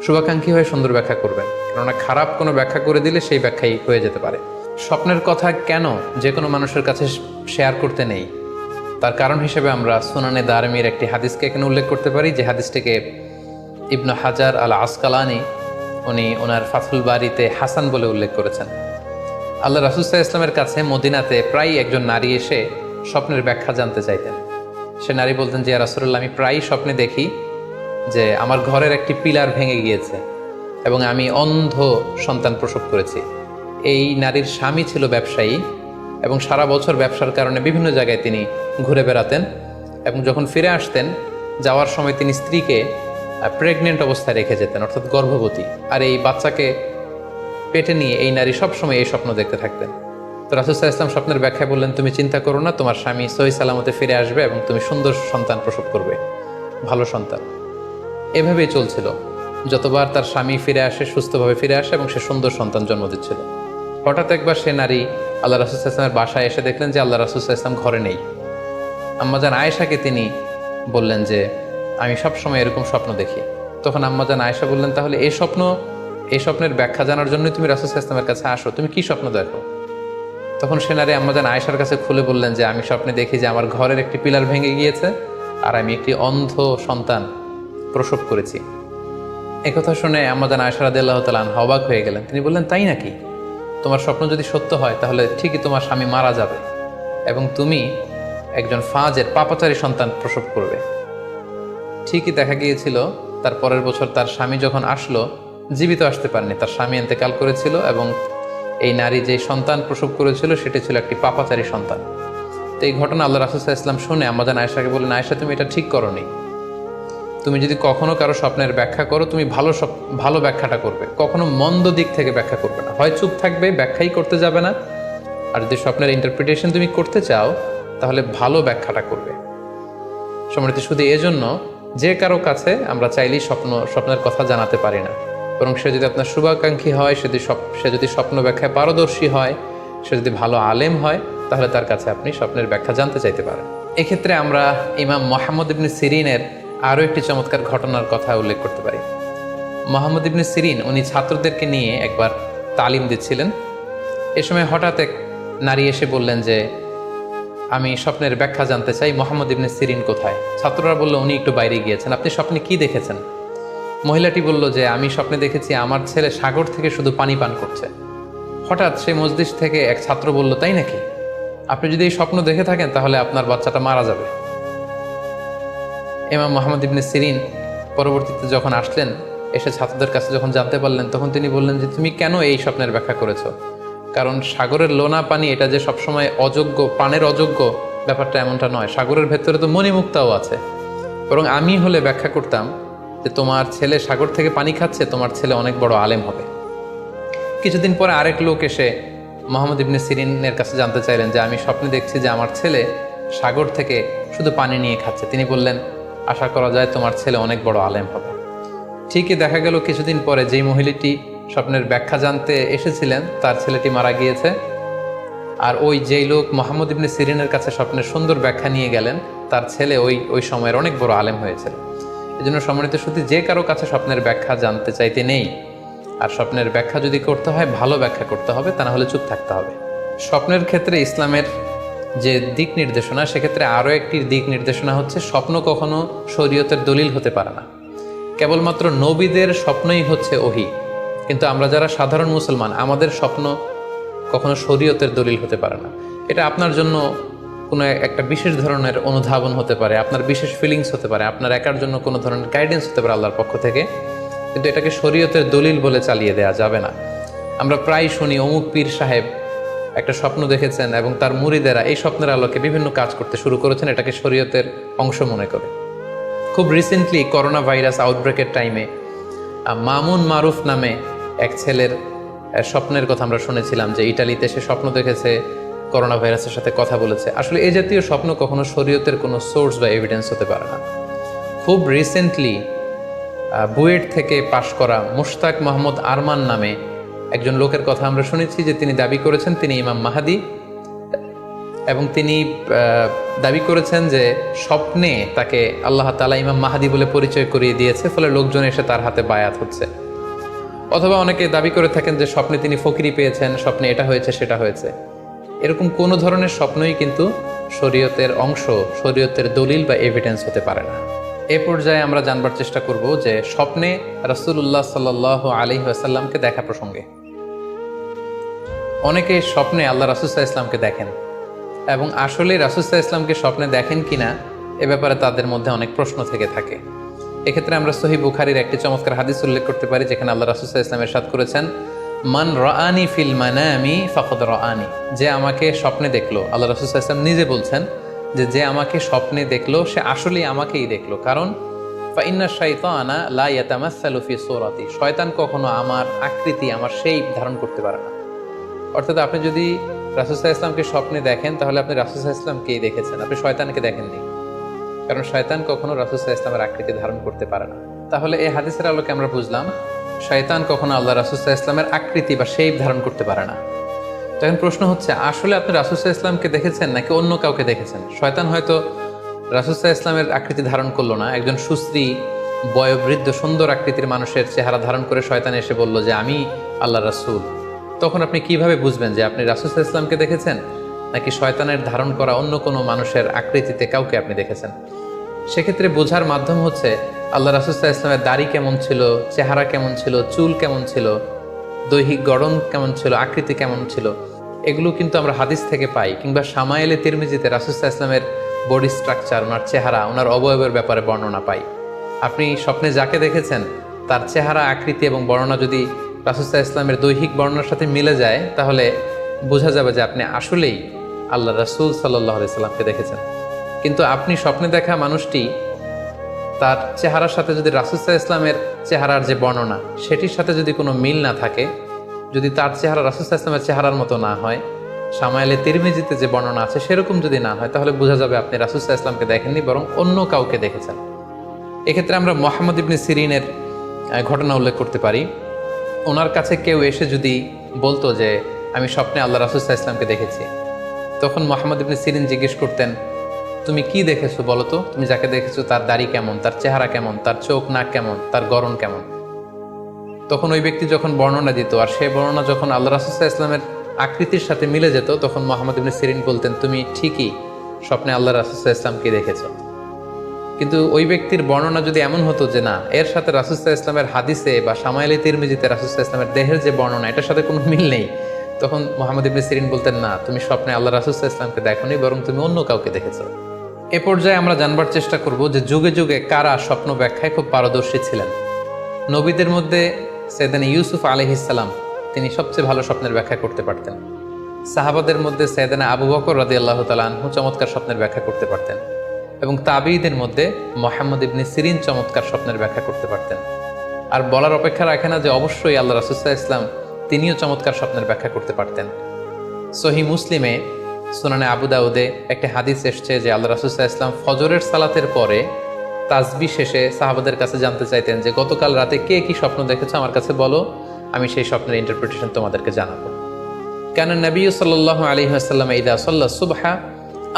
শুভাকাঙ্ক্ষী হয়ে সুন্দর ব্যাখ্যা করবেন, কেননা খারাপ কোনো ব্যাখ্যা করে দিলে সেই ব্যাখ্যাই হয়ে যেতে পারে। স্বপ্নের কথা কেন যে কোনো মানুষের কাছে শেয়ার করতে নেই, তার কারণ হিসেবে আমরা সুনানে দারমির একটি হাদিসকে এখানে উল্লেখ করতে পারি, যে হাদিসটিকে ইবনু হাজার আল আসকালানি উনি ওনার ফাথুল বারিতে হাসান বলে উল্লেখ করেছেন। আল্লাহ রাসূল সাল্লাল্লাহু আলাইহি ওয়াসাল্লামের কাছে মদিনাতে প্রায় একজন নারী এসে স্বপ্নের ব্যাখ্যা জানতে চাইতেন। সে নারী বলতেন যে, ইয়া রাসূলুল্লাহ, আমি প্রায়ই স্বপ্নে দেখি যে আমার ঘরের একটি পিলার ভেঙে গিয়েছে এবং আমি অন্ধ সন্তান প্রসব করেছি। এই নারীর স্বামী ছিল ব্যবসায়ী এবং সারা বছর ব্যবসার কারণে বিভিন্ন জায়গায় তিনি ঘুরে বেড়াতেন, এবং যখন ফিরে আসতেন, যাওয়ার সময় তিনি স্ত্রীকে প্রেগনেন্ট অবস্থায় রেখে যেতেন, অর্থাৎ গর্ভবতী, আর এই বাচ্চাকে পেটে নিয়ে এই নারী সবসময় এই স্বপ্ন দেখতে থাকতেন। তো রাসূল সাল্লাল্লাহু আলাইহি ওয়াসাল্লাম স্বপ্নের ব্যাখ্যায় বললেন, তুমি চিন্তা করো না, তোমার স্বামী সহি সালামতে ফিরে আসবে এবং তুমি সুন্দর সন্তান প্রসব করবে, ভালো সন্তান। এভাবেই চলছিল, যতবার তার স্বামী ফিরে আসে, সুস্থভাবে ফিরে আসে এবং সে সুন্দর সন্তান জন্ম দিচ্ছিল। হঠাৎ একবার সে নারী আল্লাহ রাসূল সাল্লাল্লাহু আলাইহি ওয়াসাল্লামের বাসায় এসে দেখলেন যে আল্লাহ রাসূল সাল্লাল্লাহু আলাইহি ওয়াসাল্লাম ঘরে নেই। আম্মাজান আয়েশাকে তিনি বললেন যে, আমি সবসময় এরকম স্বপ্ন দেখি। তখন আম্মাজান আয়েশা বললেন, তাহলে এই স্বপ্নের ব্যাখ্যা জানার জন্যই তুমি রাসূল সাল্লাল্লাহু আলাইহি ওয়াসাল্লামের কাছে আসো, তুমি কি স্বপ্ন দেখো? তখন সে নারী আম্মাজান আয়েশার কাছে খুলে বললেন যে, আমি স্বপ্নে দেখি যে আমার ঘরের একটি পিলার ভেঙে গিয়েছে আর আমি একটি অন্ধ সন্তান প্রসব করেছি। একথা শুনে আম্মাজান আয়েশা রাদিয়াল্লাহু তাআলা আনহা অবাক হয়ে গেলেন। তিনি বললেন, তাই নাকি? তোমার স্বপ্ন যদি সত্য হয়, তাহলে ঠিকই তোমার স্বামী মারা যাবে এবং তুমি একজন ফাজের পাপাচারী সন্তান প্রসব করবে। ঠিকই দেখা গিয়েছিল তার পরের বছর তার স্বামী যখন আসলো, জীবিত আসতে পারেনি, তার স্বামী ইন্তেকাল করেছিল এবং এই নারী যে সন্তান প্রসব করেছিল সেটি ছিল একটি পাপাচারী সন্তান। তো এই ঘটনা আল্লাহ রাসূল সাল্লাল্লাহু আলাইহি ওয়াসাল্লাম শুনে আম্মাজান আয়েশাকে বললেন, আয়েশা তুমি এটা ঠিক করোনি। তুমি যদি কখনো কারো স্বপ্নের ব্যাখ্যা করো, তুমি ভালো ব্যাখ্যাটা করবে, কখনো মন্দ দিক থেকে ব্যাখ্যা করবে না। হয় চুপ থাকবে, ব্যাখ্যাই করতে যাবে না, আর যদি স্বপ্নের ইন্টারপ্রিটেশন তুমি করতে চাও তাহলে ভালো ব্যাখ্যাটা করবে। সম্মানিত, শুধু এজন্য যে কারো কাছে আমরা চাইলেই স্বপ্নের কথা জানাতে পারি না, বরং সে যদি আপনার শুভাকাঙ্ক্ষী হয়, সে যদি স্বপ্ন ব্যাখ্যায় পারদর্শী হয়, সে যদি ভালো আলেম হয়, তাহলে তার কাছে আপনি স্বপ্নের ব্যাখ্যা জানতে চাইতে পারেন। এক্ষেত্রে আমরা ইমাম মুহাম্মদ ইবনে সিরিনের আরও একটি চমৎকার ঘটনার কথা উল্লেখ করতে পারি। মুহাম্মদ ইবনে সিরিন উনি ছাত্রদেরকে নিয়ে একবার তালিম দিচ্ছিলেন। এ সময় হঠাৎ এক নারী এসে বললেন যে আমি স্বপ্নের ব্যাখ্যা জানতে চাই, মুহাম্মদ ইবনে সিরিন কোথায়? ছাত্ররা বলল উনি একটু বাইরে গিয়েছেন। আপনি স্বপ্নে কি দেখেছেন? মহিলাটি বলল যে আমি স্বপ্নে দেখেছি আমার ছেলে সাগর থেকে শুধু পানি পান করছে। হঠাৎ সেই মসজিদ থেকে এক ছাত্র বলল, তাই নাকি? আপনি যদি এই স্বপ্ন দেখে থাকেন তাহলে আপনার বাচ্চাটা মারা যাবে। ইমাম মুহাম্মদ ইবনে সিরিন পরবর্তীতে যখন আসলেন, এসে ছাত্রদের কাছে যখন জানতে পারলেন, তখন তিনি বললেন যে তুমি কেন এই স্বপ্নের ব্যাখ্যা করেছো? কারণ সাগরের লোনা পানি এটা যে সবসময় অযোগ্য, পানের অযোগ্য, ব্যাপারটা এমনটা নয়। সাগরের ভেতরে তো মণিমুক্তাও আছে। বরং আমি হলে ব্যাখ্যা করতাম যে তোমার ছেলে সাগর থেকে পানি খাচ্ছে, তোমার ছেলে অনেক বড় আলেম হবে। কিছুদিন পরে আরেক লোক এসে মুহাম্মদ ইবনে সিরিনের কাছে জানতে চাইলেন যে আমি স্বপ্নে দেখছি যে আমার ছেলে সাগর থেকে শুধু পানি নিয়ে খাচ্ছে। তিনি বললেন আশা করা যায় তোমার ছেলে অনেক বড় আলেম হবে। ঠিকই দেখা গেল কিছুদিন পরে যেই মহিলাটি স্বপ্নের ব্যাখ্যা জানতে এসেছিলেন তার ছেলেটি মারা গিয়েছে, আর ওই যেই লোক মুহাম্মদ ইবনে সিরিনের কাছে স্বপ্নের সুন্দর ব্যাখ্যা নিয়ে গেলেন তার ছেলে ওই সময়ের অনেক বড় আলেম হয়েছে। এই জন্য সম্মানিত শুধু যে কারো কাছে স্বপ্নের ব্যাখ্যা জানতে চাইতে নেই, আর স্বপ্নের ব্যাখ্যা যদি করতে হয় ভালো ব্যাখ্যা করতে হবে, তা না হলে চুপ থাকতে হবে। স্বপ্নের ক্ষেত্রে ইসলামের যে দিক নির্দেশনা, সেক্ষেত্রে আরও একটি দিক নির্দেশনা হচ্ছে স্বপ্ন কখনো শরীয়তের দলিল হতে পারে না। কেবলমাত্র নবীদের স্বপ্নই হচ্ছে ওহী, কিন্তু আমরা যারা সাধারণ মুসলমান আমাদের স্বপ্ন কখনো শরীয়তের দলিল হতে পারে না। এটা আপনার জন্য কোনো একটা বিশেষ ধরনের অনুধাবন হতে পারে, আপনার বিশেষ ফিলিংস হতে পারে, আপনার একার জন্য কোনো ধরনের গাইডেন্স হতে পারে আল্লাহর পক্ষ থেকে, কিন্তু এটাকে শরীয়তের দলিল বলে চালিয়ে দেওয়া যাবে না। আমরা প্রায় শুনি অমুক পীর সাহেব একটা স্বপ্ন দেখেছেন এবং তার মুরিদেরা এই স্বপ্নের আলোকে বিভিন্ন কাজ করতে শুরু করেছেন, এটাকে শরীয়তের অংশ মনে করে। খুব রিসেন্টলি করোনা ভাইরাস আউটব্রেকের টাইমে মামুন মারুফ নামে এক ছেলের স্বপ্নের কথা আমরা শুনেছিলাম যে ইটালিতে সে স্বপ্ন দেখেছে করোনা ভাইরাসের সাথে কথা বলেছে। আসলে এই জাতীয় স্বপ্ন কখনো শরীয়তের কোনো সোর্স বা এভিডেন্স হতে পারে না। খুব রিসেন্টলি বুয়েট থেকে পাশ করা মুশতাক মোহাম্মদ আরমান নামে একজন লোকের কথা আমরা শুনেছি যে তিনি দাবি করেছেন তিনি ইমাম মাহাদি, এবং তিনি দাবি করেছেন যে স্বপ্নে তাকে আল্লাহ তাআলা ইমাম মাহাদি বলে পরিচয় করিয়ে দিয়েছে, ফলে লোকজন এসে তার হাতে বায়াত হচ্ছে। অথবা অনেকে দাবি করে থাকেন যে স্বপ্নে তিনি ফকিরি পেয়েছেন, স্বপ্নে এটা হয়েছে সেটা হয়েছে। এরকম কোনো ধরনের স্বপ্নই কিন্তু শরীয়তের অংশ, শরীয়তের দলিল বা এভিডেন্স হতে পারে না। এ পর্যায়ে আমরা জানবার চেষ্টা করব যে স্বপ্নে রাসূলুল্লাহ সাল্লাল্লাহু আলাইহি ওয়াসাল্লামকে দেখা প্রসঙ্গে অনেকে স্বপ্নে আল্লাহ রাসূল সাল্লাল্লাহু আলাইহি ওয়াসাল্লামকে দেখেন, এবং আসলে রাসূল সাল্লাল্লাহু আলাইহি ওয়াসাল্লামকে স্বপ্নে দেখেন কিনা এ ব্যাপারে তাদের মধ্যে অনেক প্রশ্ন থেকে থাকে। এক্ষেত্রে আমরা সহিহ বুখারীর একটি চমৎকার হাদিস উল্লেখ করতে পারি, যেখানে আল্লাহ রাসূল সাল্লাল্লাহু আলাইহি ওয়াসাল্লাম ইরশাদ করেছেন, মান রাআনি ফিল মানামি ফাকাদ রাআনি। যে আমাকে স্বপ্নে দেখলো, আল্লাহ রাসূল সাল্লাল্লাহু আলাইহি ওয়াসাল্লাম নিজে বলছেন যে আমাকে স্বপ্নে দেখলো সে আসলেই আমাকেই দেখলো। কারণ ফা ইন্না শাইতানা লা ইয়াতামাসসালু ফি সূরাতি, শয়তান কখনো আমার আকৃতি, আমার শেপ ধারণ করতে পারে না। অর্থাৎ আপনি যদি রাসূল সাল্লাল্লাহু আলাইহি ওয়াসাল্লামকে স্বপ্নে দেখেন তাহলে আপনি রাসূল সাল্লাল্লাহু আলাইহি ওয়াসাল্লামকেই দেখেছেন, আপনি শয়তানকে দেখেননি। কারণ শয়তান কখনো রাসূল সাল্লাল্লাহু আলাইহি ওয়াসাল্লামের আকৃতি ধারণ করতে পারে না। তাহলে এই হাদিসের আলোকে আমরা বুঝলাম শয়তান কখনো আল্লাহ রাসূল সাল্লাল্লাহু আলাইহি ওয়াসাল্লামের আকৃতি বা শেপ ধারণ করতে পারে না। তখন প্রশ্ন হচ্ছে, আসলে আপনি রাসূল সাল্লাল্লাহু আলাইহি ওয়াসাল্লামকে দেখেছেন নাকি অন্য কাউকে দেখেছেন? শয়তান হয়তো রাসূল সাল্লাল্লাহু আলাইহি ওয়াসাল্লামের আকৃতি ধারণ করলো না, একজন সুশ্রী বয়োবৃদ্ধ সুন্দর আকৃতির মানুষের চেহারা ধারণ করে শয়তান এসে বলল যে আমি আল্লাহ রাসূল। তখন আপনি কিভাবে বুঝবেন যে আপনি রাসূল সাল্লাল্লাহু আলাইহি ওয়াসাল্লামকে দেখেছেন নাকি শয়তানের ধারণ করা অন্য কোনো মানুষের আকৃতিতে কাউকে আপনি দেখেছেন? সেক্ষেত্রে বোঝার মাধ্যম হচ্ছে আল্লাহ রাসূল সাল্লাল্লাহু আলাইহি ওয়াসাল্লামের দাড়ি কেমন ছিল, চেহারা কেমন ছিল, চুল কেমন ছিল, দৈহিক গঠন কেমন ছিল, আকৃতি কেমন ছিল, এগুলো কিন্তু আমরা হাদিস থেকে পাই, কিংবা শামায়েলে তিরমিজিতে রাসূল সাল্লাল্লাহু আলাইহি ওয়াসাল্লামের বডি স্ট্রাকচার, ওনার চেহারা, ওনার অবয়বের ব্যাপারে বর্ণনা পাই। আপনি স্বপ্নে যাকে দেখেছেন তার চেহারা, আকৃতি এবং বর্ণনা যদি রাসূল সাল্লাল্লাহু আলাইহি ওয়াসাল্লামের দৈহিক বর্ণনার সাথে মিলে যায়, তাহলে বোঝা যাবে যে আপনি আসলেই আল্লাহ রাসূল সাল্লাল্লাহু আলাইহি সাল্লামকে দেখেছেন। কিন্তু আপনি স্বপ্নে দেখা মানুষটি, তার চেহারার সাথে যদি রাসূল সাল্লাল্লাহু আলাইহি ওয়াসাল্লামের চেহারার যে বর্ণনা সেটির সাথে যদি কোনো মিল না থাকে, যদি তার চেহারা রাসূল সাল্লাল্লাহু আলাইহি ওয়াসাল্লামের চেহারার মতো না হয়, শামায়েলে তিরমিজিতে যে বর্ণনা আছে সেরকম যদি না হয়, তাহলে বোঝা যাবে আপনি রাসূল সাল্লাল্লাহু আলাইহি ওয়াসাল্লামকে দেখেননি, বরং অন্য কাউকে দেখেছেন। এক্ষেত্রে আমরা মুহাম্মদ ইবনে সিরিনের ঘটনা উল্লেখ করতে পারি। ওনার কাছে কেউ এসে যদি বলতো যে আমি স্বপ্নে আল্লাহ রাসূল সাল্লাল্লাহু আলাইহি ওয়াসাল্লামকে দেখেছি, তখন মুহাম্মদ ইবনে সিরিন জিজ্ঞেস করতেন, তুমি কি দেখেছো বলো তো? তুমি যাকে দেখেছো তার দাড়ি কেমন, তার চেহারা কেমন, তার চোখ নাক কেমন, তার গড়ন কেমন? তখন ওই ব্যক্তি যখন বর্ণনা দিত, আর সেই বর্ণনা যখন আল্লাহ রাসূল সাল্লাল্লাহু আলাইহি ওয়াসাল্লামের আকৃতির সাথে মিলে যেত, তখন মুহাম্মদ ইবনে সিরিন বলতেন, তুমি ঠিকই স্বপ্নে আল্লাহ রাসূল সাল্লাল্লাহু আলাইহি ওয়াসাল্লামকে দেখেছো। কিন্তু ওই ব্যক্তির বর্ণনা যদি এমন হতো যে না, এর সাথে রাসূল সাল্লাল্লাহু আলাইহি ওয়াসাল্লামের হাদিসে বা শামায়েলে তিরমিজিতে রাসূল সাল্লাল্লাহু আলাইহি ওয়াসাল্লামের দেহের যে বর্ণনা, এটার সাথে কোনো মিল নেই, তখন মুহাম্মদ ইবনে সিরিন বলতেন, না, তুমি স্বপ্নে আল্লাহ রাসূল সাল্লাল্লাহু আলাইহি ওয়াসাল্লামকে দেখোনি, বরং তুমি অন্য কাউকে দেখেছো। এ পর্যায়ে আমরা জানবার চেষ্টা করব যে যুগে যুগে কারা স্বপ্ন ব্যাখ্যায় খুব পারদর্শী ছিলেন। নবীদের মধ্যে সাইয়েদনা ইউসুফ আলাইহিস সালাম, তিনি সবচেয়ে ভালো স্বপ্নের ব্যাখ্যা করতে পারতেন। সাহাবাদের মধ্যে সাইয়েদনা আবু বকর রাদিয়াল্লাহু তাআলা আনহু চমৎকার স্বপ্নের ব্যাখ্যা করতে পারতেন, এবং তাবিঈদের মধ্যে মুহাম্মদ ইবনে সিরিন চমৎকার স্বপ্নের ব্যাখ্যা করতে পারতেন। আর বলার অপেক্ষা রাখে না যে অবশ্যই আল্লাহ রাসূল সাল্লাল্লাহু আলাইহি ওয়াসাল্লাম তিনিও চমৎকার স্বপ্নের ব্যাখ্যা করতে পারতেন। সহিহ মুসলিমে, সুনানে আবু দাউদে একটি হাদিস এসছে যে আল্লাহ রাসূল সাল্লাল্লাহু আলাইহি ওয়াসাল্লাম ফজরের সালাতের পরে তাসবিহ শেষে সাহাবাদের কাছে জানতে চাইতেন যে গতকাল রাতে কে কি স্বপ্ন দেখেছো আমার কাছে বলো, আমি সেই স্বপ্নের ইন্টারপ্রিটেশন তোমাদেরকে জানাবো। কারণ নবী সাল্লাল্লাহু আলাইহি ওয়াসাল্লাম ইযা সাল্লা সুবহা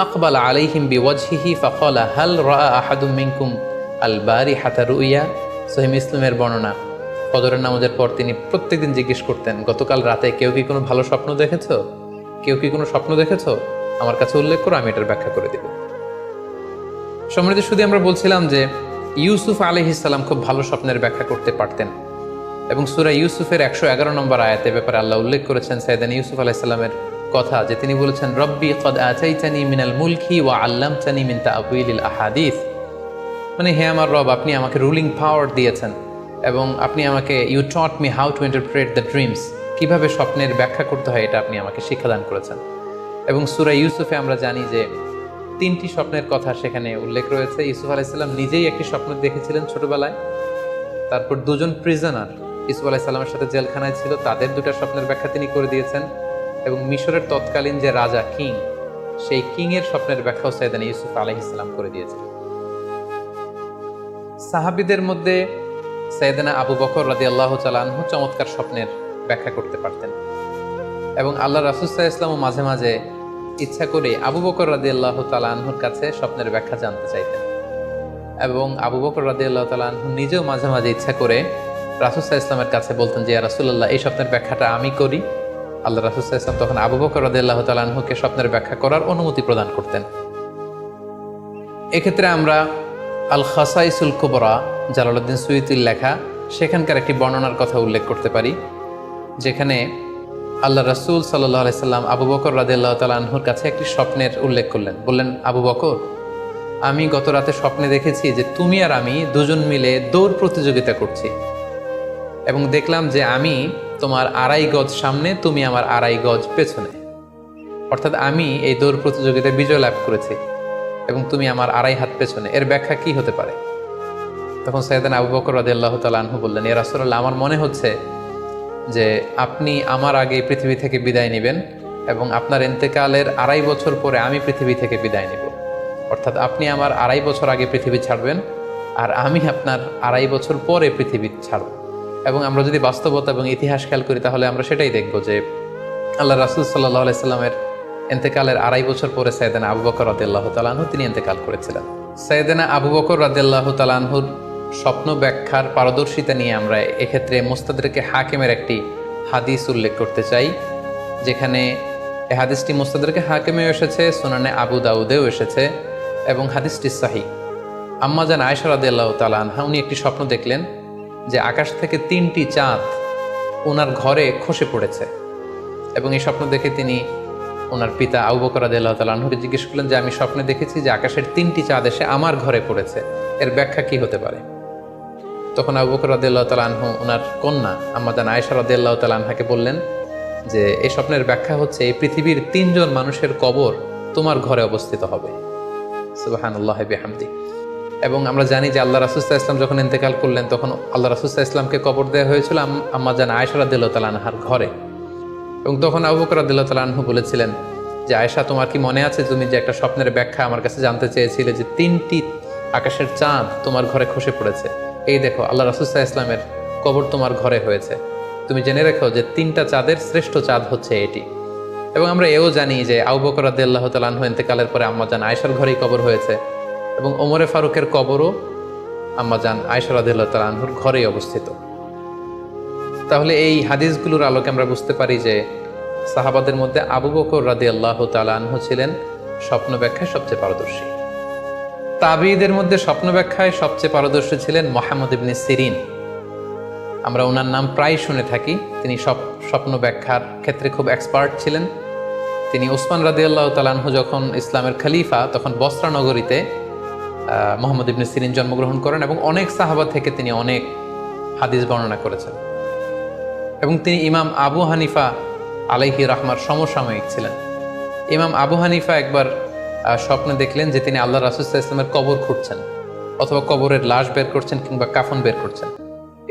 আকবালা আলাইহিম বিওয়াজহিহি ফাকালা হাল রাআ আহাদুম মিনকুম আল বারিহাতা রুইয়া। সহিহ মুসলিমের বর্ণনা, ফজরের নামাজের পর তিনি প্রত্যেকদিন জিজ্ঞেস করতেন, গতকাল রাতে কেউ কি কোনো ভালো স্বপ্ন দেখেছো? কেউ কি কোনো স্বপ্ন দেখেছো? আমার কাছে উল্লেখ করো, আমি এটার ব্যাখ্যা করে দিব। সম্মানিত শুধু আমরা বলছিলাম যে ইউসুফ আলাইহিস সালাম খুব ভালো স্বপ্নের ব্যাখ্যা করতে পারতেন, এবং সূরা ইউসুফের 111 নম্বর আয়াতে ব্যাপারে আল্লাহ উল্লেখ করেছেন সাইয়েদনা ইউসুফ আলাইহিস সালামের কথা, যে তিনি বলেছেন, রব্বি কদ আতাইতানি মিনাল মুলকি ওয়া আল্লামতানি মিন তা'ওয়িলিল আহাদিস। মানে হে আমার রব, আপনি আমাকে রুলিং পাওয়ার দিয়েছেন এবং আপনি আমাকে you taught me how to interpret the dreams, কিভাবে স্বপ্নের ব্যাখ্যা করতে হয় এটা আপনি আমাকে শিক্ষাদান করেছেন। এবং সূরা ইউসুফে আমরা জানি যে 3টি স্বপ্নের কথা সেখানে উল্লেখ রয়েছে। ইউসুফ আলাইহিস সালাম নিজেই একটি স্বপ্ন দেখেছিলেন ছোটবেলায়, তারপর 2জন প্রিজনার ইউসুফ আলাইহিস সালামের সাথে জেলখানায় ছিল, তাদের 2টা স্বপ্নের ব্যাখ্যা তিনি করে দিয়েছেন, এবং মিশরের তৎকালীন যে রাজা কিং, সেই কিং এর স্বপ্নের ব্যাখ্যাও সাইয়েদনা ইউসুফ আলাইহিস সালাম করে দিয়েছেন। সাহাবীদের মধ্যে সাইয়েদনা আবু বকর রাদিয়াল্লাহু তাআলা আনহু চমৎকার স্বপ্নের ব্যাখ্যা করতে পারতেন, এবং আল্লাহ রাসূল সাল্লাল্লাহু আলাইহি ওয়াসাল্লাম মাঝে মাঝে ইচ্ছা করে আবু বকর রাদিয়াল্লাহু তাআলা আনহুর কাছে স্বপ্নের ব্যাখ্যা জানতে চাইতেন, এবং আবু বকর রাদিয়াল্লাহু তাআলা আনহু নিজেও মাঝে মাঝে ইচ্ছা করে রাসূল সাল্লাল্লাহু আলাইহি ওয়াসাল্লামের কাছে বলতেন যে ইয়া রাসূলুল্লাহ, এই স্বপ্নের ব্যাখ্যাটা আমি করি। আল্লাহ রাসূল সাল্লাল্লাহু আলাইহি ওয়াসাল্লাম তখন আবু বকর রাদিয়াল্লাহু তাআলা আনহুকে স্বপ্নের ব্যাখ্যা করার অনুমতি প্রদান করতেন। এক্ষেত্রে আমরা আল খাসাইসুল কুবরা, জালালউদ্দিন সুয়ুতির লেখা, সেখানকার একটি বর্ণনার কথা উল্লেখ করতে পারি, যেখানে আল্লাহ রাসূল সাল্লাল্লাহু আলাইহি সাল্লাম আবু বকর রাদিয়াল্লাহু তাআলা আনহুর কাছে একটি স্বপ্নের উল্লেখ করলেন। বললেন, আবু বকর, আমি গত রাতে স্বপ্নে দেখেছি যে তুমি আর আমি 2জন মিলে দৌড় প্রতিযোগিতা করছি, এবং দেখলাম যে আমি তোমার 2.5 গজ সামনে, তুমি আমার 2.5 গজ পেছনে, অর্থাৎ আমি এই দৌড় প্রতিযোগিতায় বিজয় লাভ করেছি এবং তুমি আমার 2.5 হাত পেছনে। এর ব্যাখ্যা কি হতে পারে? তখন সাইয়েদনা আবু বকর রাদিয়াল্লাহু তাআলা আনহু বললেন, ইয়া রাসূলুল্লাহ, আমার মনে হচ্ছে যে আপনি আমার আগে পৃথিবী থেকে বিদায় নেবেন এবং আপনার ইন্তেকালের 2.5 বছর পরে আমি পৃথিবী থেকে বিদায় নেব, অর্থাৎ আপনি আমার 2.5 বছর আগে পৃথিবী ছাড়বেন আর আমি আপনার 2.5 বছর পরে পৃথিবী ছাড়ব। এবং আমরা যদি বাস্তবতা এবং ইতিহাস খেয়াল করি, তাহলে আমরা সেটাই দেখব যে আল্লাহ রাসূল সাল্লাল্লাহু আলাইহি সাল্লামের ইন্তেকালের 2.5 বছর পরে সাইয়েদনা আবু বকর রাদিয়াল্লাহু তাআলা আনহু তিনি ইন্তেকাল করেছিলেন। সাইয়েদনা আবু বকর রাদিয়াল্লাহু তাআলা আনহুর স্বপ্ন ব্যাখ্যার পারদর্শিতা নিয়ে আমরা এক্ষেত্রে মুস্তাদরিকে হাকিমের একটি হাদিস উল্লেখ করতে চাই, যেখানে এই হাদিসটি মুস্তাদরিকে হাকিমেও এসেছে, সুনানে আবু দাউদেও এসেছে, এবং হাদিসটি সহিহ। আম্মা জান আয়েশা রাদিয়াল্লাহু তাআলা আনহা, উনি একটি স্বপ্ন দেখলেন যে আকাশ থেকে 3টি চাঁদ ওনার ঘরে খসে পড়েছে, এবং এই স্বপ্ন দেখে তিনি ওনার পিতা আবু বকর রাদিয়াল্লাহু তাআলা আনহুকে জিজ্ঞেস করলেন যে আমি স্বপ্নে দেখেছি যে আকাশের 3টি চাঁদ এসে আমার ঘরে পড়েছে, এর ব্যাখ্যা কি হতে পারে? তখন আবু বকর রাদিয়াল্লাহু তাআলা আনহু ওনার কন্যা আম্মা জান আয়েশা রাদিয়াল্লাহু তাআলা আনহাকে বললেন যে এই স্বপ্নের ব্যাখ্যা হচ্ছে এই পৃথিবীর 3 জন মানুষের কবর তোমার ঘরে অবস্থিত হবে। সুবহানাল্লাহি বিহামদি। এবং আমরা জানি যে আল্লাহ রাসূল সাল্লাল্লাহু আলাইহি ওয়াসাল্লাম যখন ইন্তেকাল করলেন তখন আল্লাহ রাসূল সাল্লাল্লাহু আলাইহি ওয়াসাল্লামকে কবর দেওয়া হয়েছিল আম্মা জান আয়েশা রাদিয়াল্লাহু তাআলা আনহার ঘরে। এবং তখন আবু বকর রাদিয়াল্লাহু তাআলা আনহু বলেছিলেন যে আয়েশা, তোমার কি মনে আছে তুমি যে একটা স্বপ্নের ব্যাখ্যা আমার কাছে জানতে চেয়েছিলে যে 3টি আকাশের চাঁদ তোমার ঘরে খসে পড়েছে, এই দেখো আল্লাহ রাসূল সাল্লাল্লাহু আলাইহি ওয়াসাল্লামের কবর তোমার ঘরে হয়েছে, তুমি জেনে রেখো যে 3টা চাঁদের শ্রেষ্ঠ চাঁদ হচ্ছে এটি। এবং আমরা এও জানি যে আবু বকর রাদিয়াল্লাহু তাআলা আনহু ইন্তেকালের পরে আম্মা জান আয়েশার ঘরেই কবর হয়েছে এবং ওমরে ফারুকের কবরও আম্মা জান আয়েশা রাদিয়াল্লাহু তাআলা আনহুর ঘরেই অবস্থিত। তাহলে এই হাদিসগুলোর আলোকে আমরা বুঝতে পারি যে সাহাবাদের মধ্যে আবু বকর রাদিয়াল্লাহু তাআলা আনহু ছিলেন স্বপ্ন ব্যাখ্যায় সবচেয়ে পারদর্শী। তাবিঈদের মধ্যে স্বপ্ন ব্যাখ্যায় সবচেয়ে পারদর্শী ছিলেন মুহাম্মদ ইবনে সিরিন। আমরা ওনার নাম প্রায় শুনে থাকি। তিনি স্বপ্ন ব্যাখ্যার ক্ষেত্রে খুব এক্সপার্ট ছিলেন। তিনি উসমান রাদিয়াল্লাহু তাআলা আনহু যখন ইসলামের খলিফা তখন বসরা নগরীতে মুহাম্মদ ইবনে সিরিন জন্মগ্রহণ করেন এবং অনেক সাহাবা থেকে তিনি অনেক হাদিস বর্ণনা করেছেন। এবং তিনি ইমাম আবু হানিফা আলাইহি রাহমার সমসাময়িক ছিলেন। ইমাম আবু হানিফা একবার স্বপ্নে দেখলেন যে তিনি আল্লাহ রাসূল সাল্লাল্লাহু আলাইহি ওয়াসাল্লামের কবর খুঁড়ছেন অথবা কবরের লাশ বের করছেন কিংবা কাফন বের করছেন।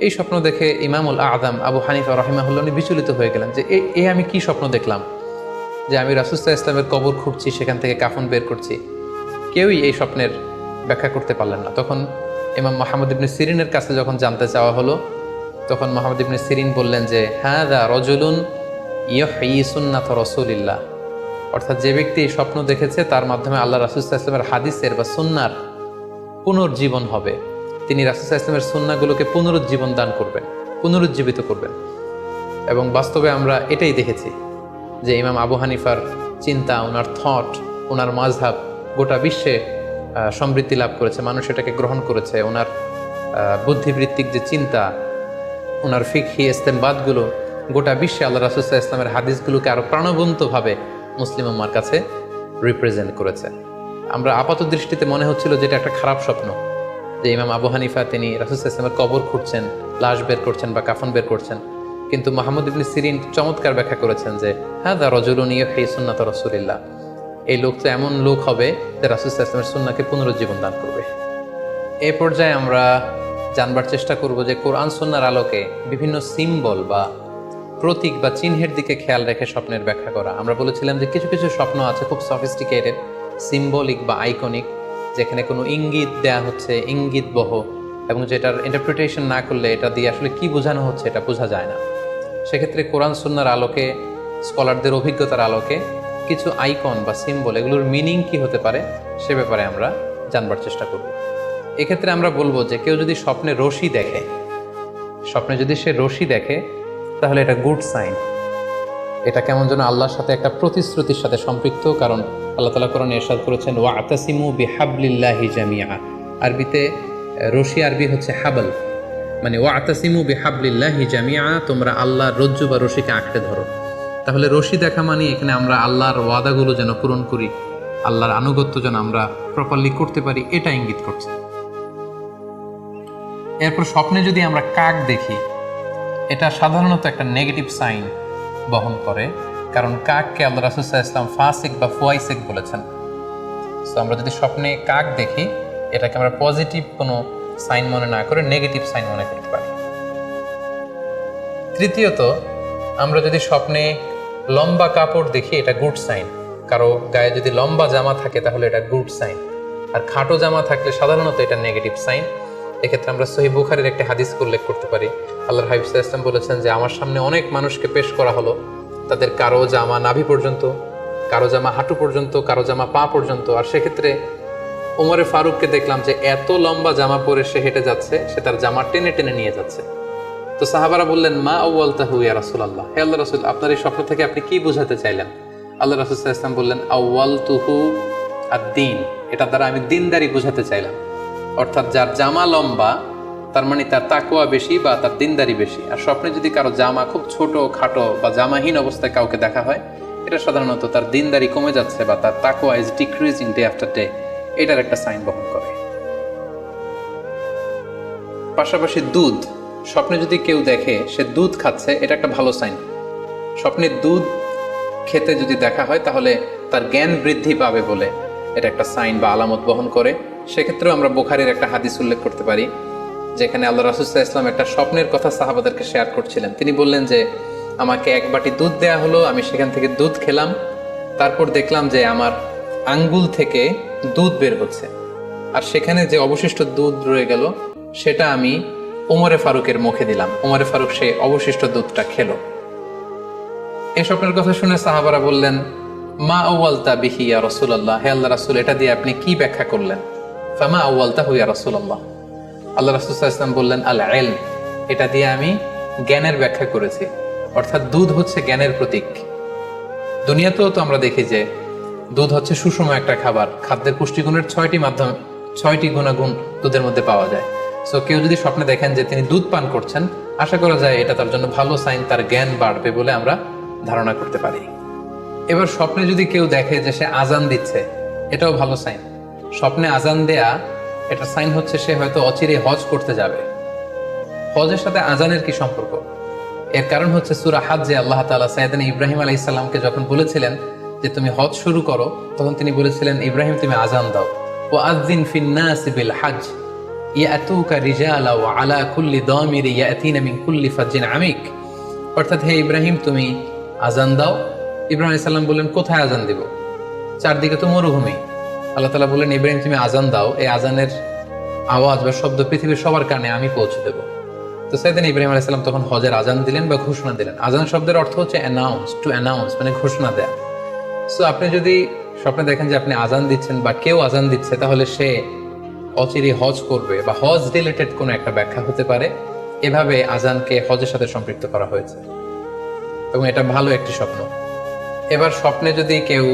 এই স্বপ্ন দেখে ইমামুল আযম আবু হানিফা রাহিমাহুল্লাহ বিচলিত হয়ে গেলেন যে আমি কি স্বপ্ন দেখলাম যে আমি রাসূল সাল্লাল্লাহু আলাইহি ওয়াসাল্লামের কবর খুঁড়ছি, সেখান থেকে কাফন বের করছি। কেউই এই স্বপ্নের ব্যাখ্যা করতে পারলেন না। তখন ইমাম মুহাম্মদ ইবনে সিরিনের কাছে যখন জানতে চাওয়া হলো তখন মুহাম্মদ ইবনে সিরিন বললেন যে হাযা রাজুলুন ইউহয়ি সুন্নাত রাসূলিল্লাহ, অর্থাৎ যে ব্যক্তি এই স্বপ্ন দেখেছে তার মাধ্যমে আল্লাহ রাসূল সাল্লাল্লাহু আলাইহি ওয়াসাল্লামের হাদিসের বা সুন্নাহর পুনর্জীবন হবে। তিনি রাসূল সাল্লাল্লাহু আলাইহি ওয়াসাল্লামের সুন্নাহগুলোকে পুনরুজ্জীবন দান করবেন, পুনরুজ্জীবিত করবেন। এবং বাস্তবে আমরা এটাই দেখেছি যে ইমাম আবু হানিফার চিন্তা, ওনার থট, ওনার মাযহাব গোটা বিশ্বে সমৃদ্ধি লাভ করেছে, মানুষ এটাকে গ্রহণ করেছে। ওনার বুদ্ধিবৃত্তিক যে চিন্তা, ওনার ফিকহি ইস্তেমবাদগুলো গোটা বিশ্বে আল্লাহ রাসূল সাল্লাল্লাহু আলাইহি ওয়াসাল্লামের হাদিসগুলোকে আরও প্রাণবন্তভাবে মুসলিম উম্মার কাছে রিপ্রেজেন্ট করেছে। আমরা আপাত দৃষ্টিতে মনে হচ্ছিল যে এটা একটা খারাপ স্বপ্ন, যে ইমাম আবু হানিফা তিনি রাসূল সাল্লাল্লাহু আলাইহি ওয়াসাল্লামের কবর খুঁড়ছেন, লাশ বের করছেন বা কাফন বের করছেন। কিন্তু মুহাম্মদ ইবনে সিরিন চমৎকার ব্যাখ্যা করেছেন যে হাযা রাজুলুন ইউহয়ি সুন্নাত রাসূলিল্লাহ, এই লোক তো এমন লোক হবে যে রাসূল সাল্লাল্লাহু আলাইহি ওয়াসাল্লামের সুন্নাহকে পুনরুজ্জীবন দান করবে। এই পর্যায়ে আমরা জানবার চেষ্টা করব যে কোরআন সুন্নাহর আলোকে বিভিন্ন সিম্বল বা প্রতীক বা চিহ্নের দিকে খেয়াল রেখে স্বপ্নের ব্যাখ্যা করা। আমরা বলেছিলাম যে কিছু কিছু স্বপ্ন আছে খুব সফিস্টিকেটেড, সিম্বলিক বা আইকনিক, যেখানে কোনো ইঙ্গিত দেয়া হচ্ছে, ইঙ্গিত বহ, এবং যেটার ইন্টারপ্রিটেশন না করলে এটা দিয়ে আসলে কি বোঝানো হচ্ছে এটা বোঝা যায় না। সেক্ষেত্রে কোরআন সুন্নাহর আলোকে, স্কলারদের অভিজ্ঞতার আলোকে কিছু আইকন বা সিম্বল, এগুলোর মিনিং কি হতে পারে সে ব্যাপারে আমরা জানবার চেষ্টা করব। এক্ষেত্রে আমরা বলবো যে কেউ যদি স্বপ্নে রশি দেখে, স্বপ্নে যদি সে রশি দেখে তাহলে এটা গুড সাইন। এটা কেমন যেন আল্লাহর সাথে একটা প্রতিশ্রুতির সাথে সম্পৃক্ত, কারণ আল্লাহ তাআলা কোরআনে ইরশাদ করেছেন ওয়াতাসিমু বিহাবলিল্লাহি জামিআ। আরবিতে রশি আরবি হচ্ছে হাবল, মানে ওয়াতাসিমু বিহাবলিল্লাহি জামিআ, তোমরা আল্লাহর রজ্জু বা রশিকে আঁকড়ে ধরো। তাহলে রশি দেখা মানে এখানে আমরা আল্লাহর ওয়াদাগুলো যেন পূরণ করি, আল্লাহর আনুগত্য যেন আমরা প্রপারলি করতে পারি, এটা ইঙ্গিত করছে। এরপর স্বপ্নে যদি আমরা কাক দেখি, এটা সাধারণত একটা নেগেটিভ সাইন বহন করে, কারণ কাককে আল্লাহ রাসূল সাল্লাল্লাহু আলাইহি ওয়াসাল্লাম ফাসিক বা ফুয়াইসিক বলেছেন। সো আমরা যদি স্বপ্নে কাক দেখি এটাকে আমরা পজিটিভ কোনো সাইন মনে না করে নেগেটিভ সাইন মনে করতে পারি। তৃতীয়ত, আমরা যদি স্বপ্নে লম্বা কাপড় দেখি এটা গুড সাইন। কারো গায়ে যদি লম্বা জামা থাকে তাহলে এটা গুড সাইন, আর খাটো জামা থাকলে সাধারণত এটা নেগেটিভ সাইন। এক্ষেত্রে আমরা সহিহ বুখারীর একটি হাদিস উল্লেখ করতে পারি। আল্লাহর হাবিব সাল্লাল্লাহু আলাইহি ওয়াসাল্লাম বলেছেন যে আমার সামনে অনেক মানুষকে পেশ করা হলো, তাদের কারো জামা নাভি পর্যন্ত, কারো জামা হাঁটু পর্যন্ত, কারো জামা পা পর্যন্ত। আর সেক্ষেত্রে ওমরে ফারুককে দেখলাম যে এত লম্বা জামা পরে সে হেঁটে যাচ্ছে, সে তার জামা টেনে টেনে নিয়ে যাচ্ছে। তো সাহাবারা বললেন মা আউয়ালতাহু ইয়া রাসূলুল্লাহ, হে আল্লাহর রাসূল আপনার এই স্বপ্ন থেকে আপনি কি বোঝাতে চাইলেন? আল্লাহ রাসূল সাল্লাল্লাহু আলাইহি ওয়াসাল্লাম বললেন আউয়ালতুহু আদ-দীন, এটা দ্বারা আমি দিনদারি বোঝাতে চাইলাম। অর্থাৎ যার জামা লম্বা তার মানে তার তাকওয়া বেশি বা তার দিনদারি বেশি। আর স্বপ্নে যদি কারো জামা খুব ছোট খাটো বা জামাহীন অবস্থায় কাউকে দেখা হয়, এটা সাধারণত তার দিনদারি কমে যাচ্ছে বা তার তাকওয়া is decreasing day after day, এটার একটা সাইন বহন করে। পাশাপাশি দুধ, স্বপ্নে যদি কেউ দেখে সে দুধ খাচ্ছে, এটা একটা ভালো সাইন। স্বপ্নে দুধ খেতে যদি দেখা হয় তাহলে তার জ্ঞান বৃদ্ধি পাবে বলে এটা একটা সাইন বা আলামত বহন করে। সেক্ষেত্রেও আমরা বুখারীর একটা হাদিস উল্লেখ করতে পারি, যেখানে আল্লাহ রাসূল সাল্লাল্লাহু আলাইহি ওয়াসাল্লাম একটা স্বপ্নের কথা সাহাবাদেরকে শেয়ার করছিলেন। তিনি বললেন যে আমাকে এক বাটি দুধ দেয়া হলো, আমি সেখান থেকে দুধ খেলাম, তারপর দেখলাম যে আমার আঙ্গুল থেকে দুধ বের হচ্ছে, আর সেখানে যে অবশিষ্ট দুধ রয়ে গেল সেটা আমি ওমরে ফারুকের মুখে দিলাম। ওমরে ফারুক সে অবশিষ্ট দুধটা খেলো। এই স্বপ্নের কথা শুনে সাহাবারা বললেন, মা আউয়ালতা বিহি ইয়া রাসূলুল্লাহ, হে আল্লাহ রাসূল, এটা দিয়ে আপনি কি ব্যাখ্যা করলেন? ফামা আউয়ালতাহু ইয়া রাসূলুল্লাহ, আল্লাহ রাসূল সাল্লাল্লাহু আলাইহি ওয়াসাল্লাম বললেন, আল ইলম, এটা দিয়ে আমি জ্ঞানের ব্যাখ্যা করেছি। অর্থাৎ দুধ হচ্ছে জ্ঞানের প্রতীক। দুনিয়াতেও তো আমরা দেখি যে দুধ হচ্ছে সুষম একটা খাবার, খাদ্যের পুষ্টিগুণের 6টি গুণাগুণ দুধের মধ্যে পাওয়া যায়। সো কেউ যদি স্বপ্নে দেখেন যে তিনি দুধ পান করছেন, আশা করা যায় এটা তার জন্য ভালো সাইন, তার জ্ঞান বাড়বে বলে আমরা ধারণা করতে পারি। এবার স্বপ্নে যদি কেউ দেখে যে সে আজান দিচ্ছে, এটাও ভালো সাইন। স্বপ্নে আজান দেয়া এটা সাইন হচ্ছে সে হয়তো অচিরে হজ করতে যাবে। হজের সাথে আজানের কি সম্পর্ক? এর কারণ হচ্ছে সূরা হজ্জে আল্লাহ তাআলা সাইয়েদনা ইব্রাহিম আলাইহিস সালামকে যখন বলেছিলেন যে তুমি হজ শুরু করো, তখন তিনি বলেছিলেন, ইব্রাহিম তুমি আজান দাও, ওয়া আযযিন ফিন নাস বিল হজ ইয়াতুকা রিজালা ওয়া আলা কুল্লি দামির ইয়াতিনা মিন কুল্লি ফাজ্জিন আমিক। অর্থাৎ হে ইব্রাহিম তুমি আজান দাও। ইব্রাহিম আলাইহিস সালাম বললেন, কোথায় আজান দিব? চারদিকে তো মরুভূমি। আল্লাহ তাআলা বললেন, ইব্রাহিম তুমি আজান দাও, এই আজানের আওয়াজ বা শব্দ পৃথিবীর সবার কানে আমি পৌঁছে দেব। তো সাইয়েদনা ইব্রাহিম আলাইহিস সালাম তখন হজের আজান দিলেন বা ঘোষণা দিলেন। আজান শব্দের অর্থ হচ্ছে অ্যানাউন্স, টু অ্যানাউন্স, মানে ঘোষণা দেয়া। সো আপনি যদি স্বপ্নে দেখেন যে আপনি আজান দিচ্ছেন বা কেউ আজান দিচ্ছে, তাহলে সে অচিরে হজ করবে বা হজ রিলেটেড কোনো একটা ব্যাখ্যা হতে পারে। এভাবে আজানকে হজের সাথে সম্পৃক্ত করা হয়েছে এবং এটা ভালো একটি স্বপ্ন। এবার স্বপ্নে যদি কেউ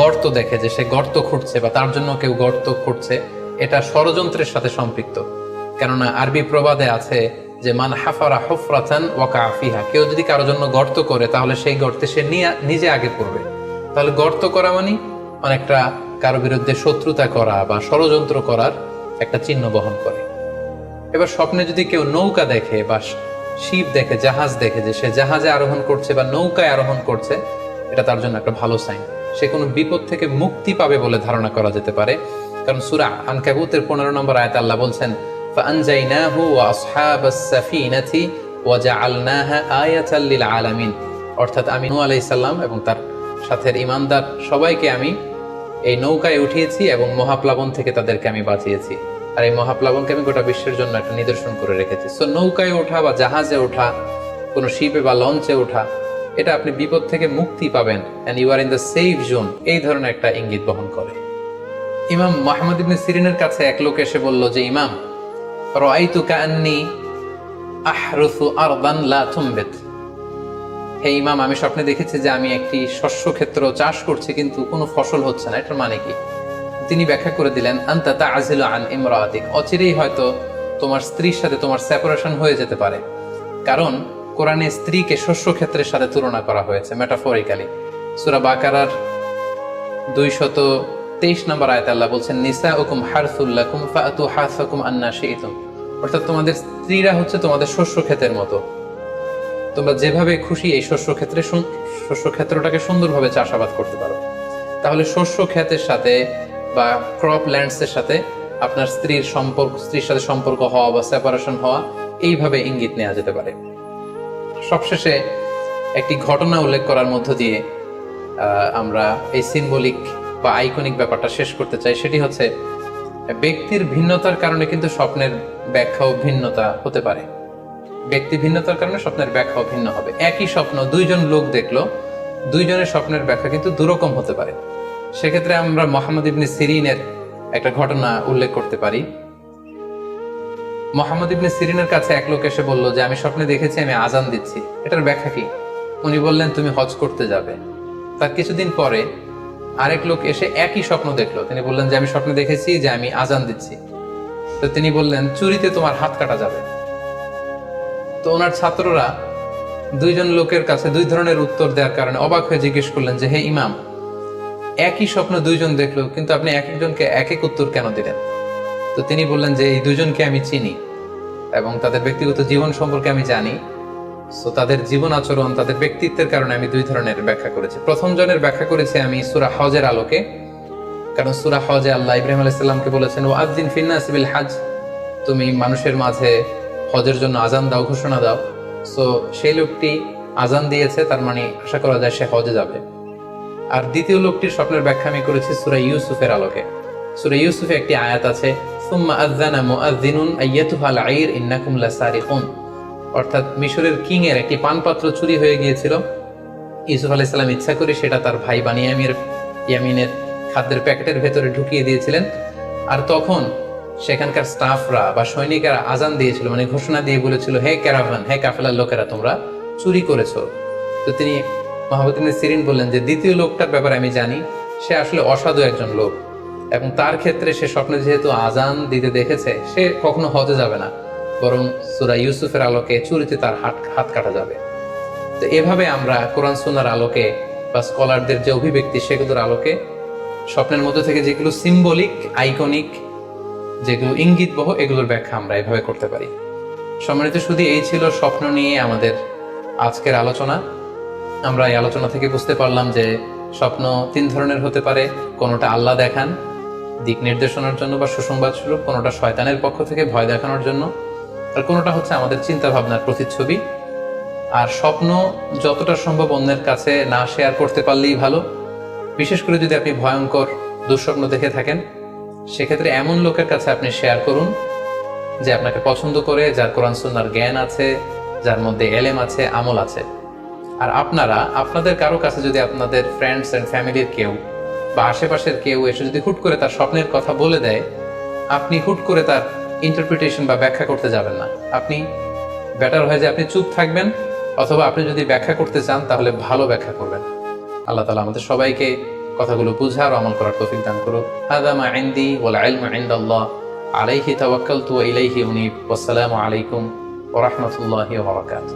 গর্ত দেখে যে সে গর্ত খুঁড়ছে বা তার জন্য কেউ গর্ত খুঁড়ছে, এটা ষড়যন্ত্রের সাথে সম্পৃক্ত। কেননা আরবি প্রবাদে আছে যে মান হাফারা হুফরাতান ওয়াকা ফিহা, কেউ যদি কারোর জন্য গর্ত করে তাহলে সেই গর্তে সে নিজে আগে পড়বে। তাহলে গর্ত করা মানে অনেকটা কারো বিরুদ্ধে শত্রুতা করা বা ষড়যন্ত্র করার একটা চিহ্ন বহন করে। এবার স্বপ্নে যদি কেউ নৌকা দেখে বা শিপ দেখে, জাহাজ দেখে যে সে জাহাজে আরোহণ করছে বা নৌকায় আরোহণ করছে, এটা তার জন্য একটা ভালো সাইন। সে কোনো বিপদ থেকে মুক্তি পাবে বলে ধারণা করা যেতে পারে। কারণ সূরা আনকাবুতের 15 নম্বর আয়াতে আল্লাহ বলছেন, ফাআনজাইনাহু ওয়া আসহাবাস সাফিনাতি ওয়া জাআলনাহা আয়াতাল লিল আলামিন। অর্থাৎ আমি নূহ আলাইহিস সালাম এবং তার সাথের ঈমানদার সবাইকে আমি এই নৌকায় উঠিয়েছি এবং মহাপ্লাবন থেকে তাদেরকে আমি বাঁচিয়েছি। আর এই মহাপ্লাবনকে আমি গোটা বিশ্বের জন্য একটা নিদর্শন করে রেখেছি। সো নৌকায় ওঠা বা জাহাজে ওঠা, কোনো শিপে বা লঞ্চে ওঠা, এটা আপনি বিপদ থেকে মুক্তি পাবেন, and you are in the safe zone, এই ধরনের একটা ইঙ্গিত বহন করে। ইমাম মুহাম্মদ ইবনে সিরিনের কাছে এক লোক এসে বলল যে, ইমাম, রাআইতু কাআন্নী আহরুসু আরদান লা তুমবিত, হে ইমাম, আমি স্বপ্নে দেখেছি যে আমি একটি শস্য ক্ষেত্র চাষ করছি কিন্তু কোনো ফসল হচ্ছে না, এটার মানে কি? তিনি ব্যাখ্যা করে দিলেন, আনতা তা'জিলু আন ইমরাতিক, অচিরেই হয়তো তোমার স্ত্রীর সাথে তোমার সেপারেশন হয়ে যেতে পারে। কারণ কোরআনে স্ত্রীকে শস্য ক্ষেত্রের সাথে তুলনা করা হয়েছে মেটাফরিক্যালি। সূরা বাকারার 223 নম্বর আয়াতে আল্লাহ বলছেন, নিসাউকুম হারসুল লাকুম ফাআতু হারসাকুম আন্না শি'তুম। অর্থাৎ তোমাদের স্ত্রীরা হচ্ছে তোমাদের শস্য ক্ষেতের মতো, তোমরা যেভাবে খুশি এই শস্য ক্ষেত্রটাকে সুন্দরভাবে চাষাবাদ করতে পারো। তাহলে শস্য ক্ষেতের সাথে বা ক্রপ ল্যান্ডসের সাথে আপনার স্ত্রীর সাথে সম্পর্ক হওয়া বা সেপারেশন হওয়া, এইভাবে ইঙ্গিত নেওয়া যেতে পারে। সবশেষে একটি ঘটনা উল্লেখ করার মধ্য দিয়ে আমরা এই সিম্বলিক বা আইকনিক ব্যাপারটা শেষ করতে চাই। সেটি হচ্ছে, ব্যক্তির ভিন্নতার কারণে কিন্তু স্বপ্নের ব্যাখ্যাও ভিন্নতা হতে পারে। ব্যক্তি ভিন্নতার কারণে স্বপ্নের ব্যাখ্যাও ভিন্ন হবে। একই স্বপ্ন দুইজন লোক দেখলো, দুইজনের স্বপ্নের ব্যাখ্যা কিন্তু দুরকম হতে পারে। সেক্ষেত্রে আমরা মুহাম্মদ ইবনে সিরিনের একটা ঘটনা উল্লেখ করতে পারি। মুহাম্মদ ইবনে সিরিনের কাছে এক লোক এসে বলল যে, আমি স্বপ্নে দেখেছি আমি আজান দিচ্ছি, এটার ব্যাখ্যা কি? উনি বললেন, তুমি হজ করতে যাবে। তার কিছুদিন পরে আরেক লোক এসে একই স্বপ্ন দেখলো। তিনি বললেন যে, আমি স্বপ্নে দেখেছি যে আমি আজান দিচ্ছি। তো তিনি বললেন, চুরিতে তোমার হাত কাটা যাবে। তো ওনার ছাত্ররা দুইজন লোকের কাছে দুই ধরনের উত্তর দেওয়ার কারণে অবাক হয়ে জিজ্ঞেস করলেন যে, হে ইমাম, একই স্বপ্ন দুইজন দেখলো কিন্তু আপনি এক একজনকে এক এক উত্তর কেন দিলেন? তো তিনি বললেন যে, এই দুইজনকে আমি চিনি, এবং তাদের ব্যক্তিগত জীবন সম্পর্কে আমি জানি। সো তাদের জীবন আচরণ, তাদের ব্যক্তিত্বের কারণে আমি দুই ধরনের ব্যাখ্যা করেছি। প্রথম জনের ব্যাখ্যা করেছি আমি সূরা হজের আলোকে, কারণ সূরা হজে আল্লাহ ইব্রাহিম আলাইহিস সালামকে বলেছেন ওয়াজ্জিন ফিন্নাসি বিল হজ, তুমি মানুষের মাঝে হজের জন্য আজান দাও, ঘোষণা দাও। সো সেই লোকটি আজান দিয়েছে, তার মানে আশা করা যায় সে হজে যাবে। আর দ্বিতীয় লোকটির স্বপ্নের ব্যাখ্যা আমি করেছি সূরা ইউসুফের আলোকে। সূরা ইউসুফে একটি আয়াত আছে সুম্মা আযানা মুআযযিনুন আইয়াতুহাল আইর ইন্নাকুম লাসারিকুন, অর্থাৎ মিশরের কিং এর একটি পানপাত্র চুরি হয়ে গিয়েছিল। ইউসুফ আলাইহিস সালাম ইচ্ছা করে সেটা তার ভাই ইয়ামিনের খাদ্যের প্যাকেটের ভেতরে ঢুকিয়ে দিয়েছিলেন। আর তখন সেখানকার স্টাফরা বা সৈনিকেরা আজান দিয়েছিল, মানে ঘোষণা দিয়ে বলেছিল হে ক্যারাভান, হে কাফেলার লোকেরা, তোমরা চুরি করেছো। তো তিনি মুহাম্মদ ইবনে সিরিন বললেন যে দ্বিতীয় লোকটার ব্যাপারে আমি জানি, সে আসলে অসাধু একজন লোক, এবং তার ক্ষেত্রে সে স্বপ্নে যেহেতু আজান দিতে দেখেছে, সে কখনো হজে যাবে না, বরং সূরা ইউসুফের আলোকে চুরিতে তার হাত কাটা যাবে। তো এভাবে আমরা কোরআন সুন্নাহর আলোকে বা স্কলারদের যে অভিব্যক্তি সেগুলোর আলোকে স্বপ্নের মধ্যে থেকে যেগুলো সিম্বলিক, আইকনিক, যেগুলো ইঙ্গিতবহ, এগুলোর ব্যাখ্যা আমরা এভাবে করতে পারি। সম্মানিত শুধু এই ছিল স্বপ্ন নিয়ে আমাদের আজকের আলোচনা। আমরা এই আলোচনা থেকে বুঝতে পারলাম যে স্বপ্ন তিন ধরনের হতে পারে। কোনোটা আল্লাহ দেখান দিক নির্দেশনার জন্য বা সুসংবাদ স্বরূপ, কোনোটা শয়তানের পক্ষ থেকে ভয় দেখানোর জন্য, আর কোনোটা হচ্ছে আমাদের চিন্তা ভাবনার প্রতিচ্ছবি। আর স্বপ্ন যতটা সম্ভব অন্যের কাছে না শেয়ার করতে পারলেই ভালো। বিশেষ করে যদি আপনি ভয়ঙ্কর দুঃস্বপ্ন দেখে থাকেন, সেক্ষেত্রে এমন লোকের কাছে আপনি শেয়ার করুন যে আপনাকে পছন্দ করে, যার কোরআন সুন্নাহর জ্ঞান আছে, যার মধ্যে এলেম আছে, আমল আছে। আর আপনাদের কারো কাছে যদি আপনাদের ফ্রেন্ডস এন্ড ফ্যামিলির কেউ বা আশেপাশের কেউ এসে যদি হুট করে তার স্বপ্নের কথা বলে দেয়, আপনি হুট করে তার ইন্টারপ্রিটেশন বা ব্যাখ্যা করতে যাবেন না। আপনি বেটার হয় যে আপনি চুপ থাকবেন, অথবা আপনি যদি ব্যাখ্যা করতে চান তাহলে ভালো ব্যাখ্যা করবেন। আল্লাহ তাআলা আমাদের সবাইকে কথাগুলো বুঝার ও আমল করার তৌফিক দান করুন। হাযা মা ইনদি ওয়াল ইলমু ইনদাল্লাহ আলাইহি তাওয়াক্কালতু ওয়া ইলাইহি উনীব। ওয়াসসালামু আলাইকুম ওয়া রাহমাতুল্লাহি ওয়া বারাকাতুহু।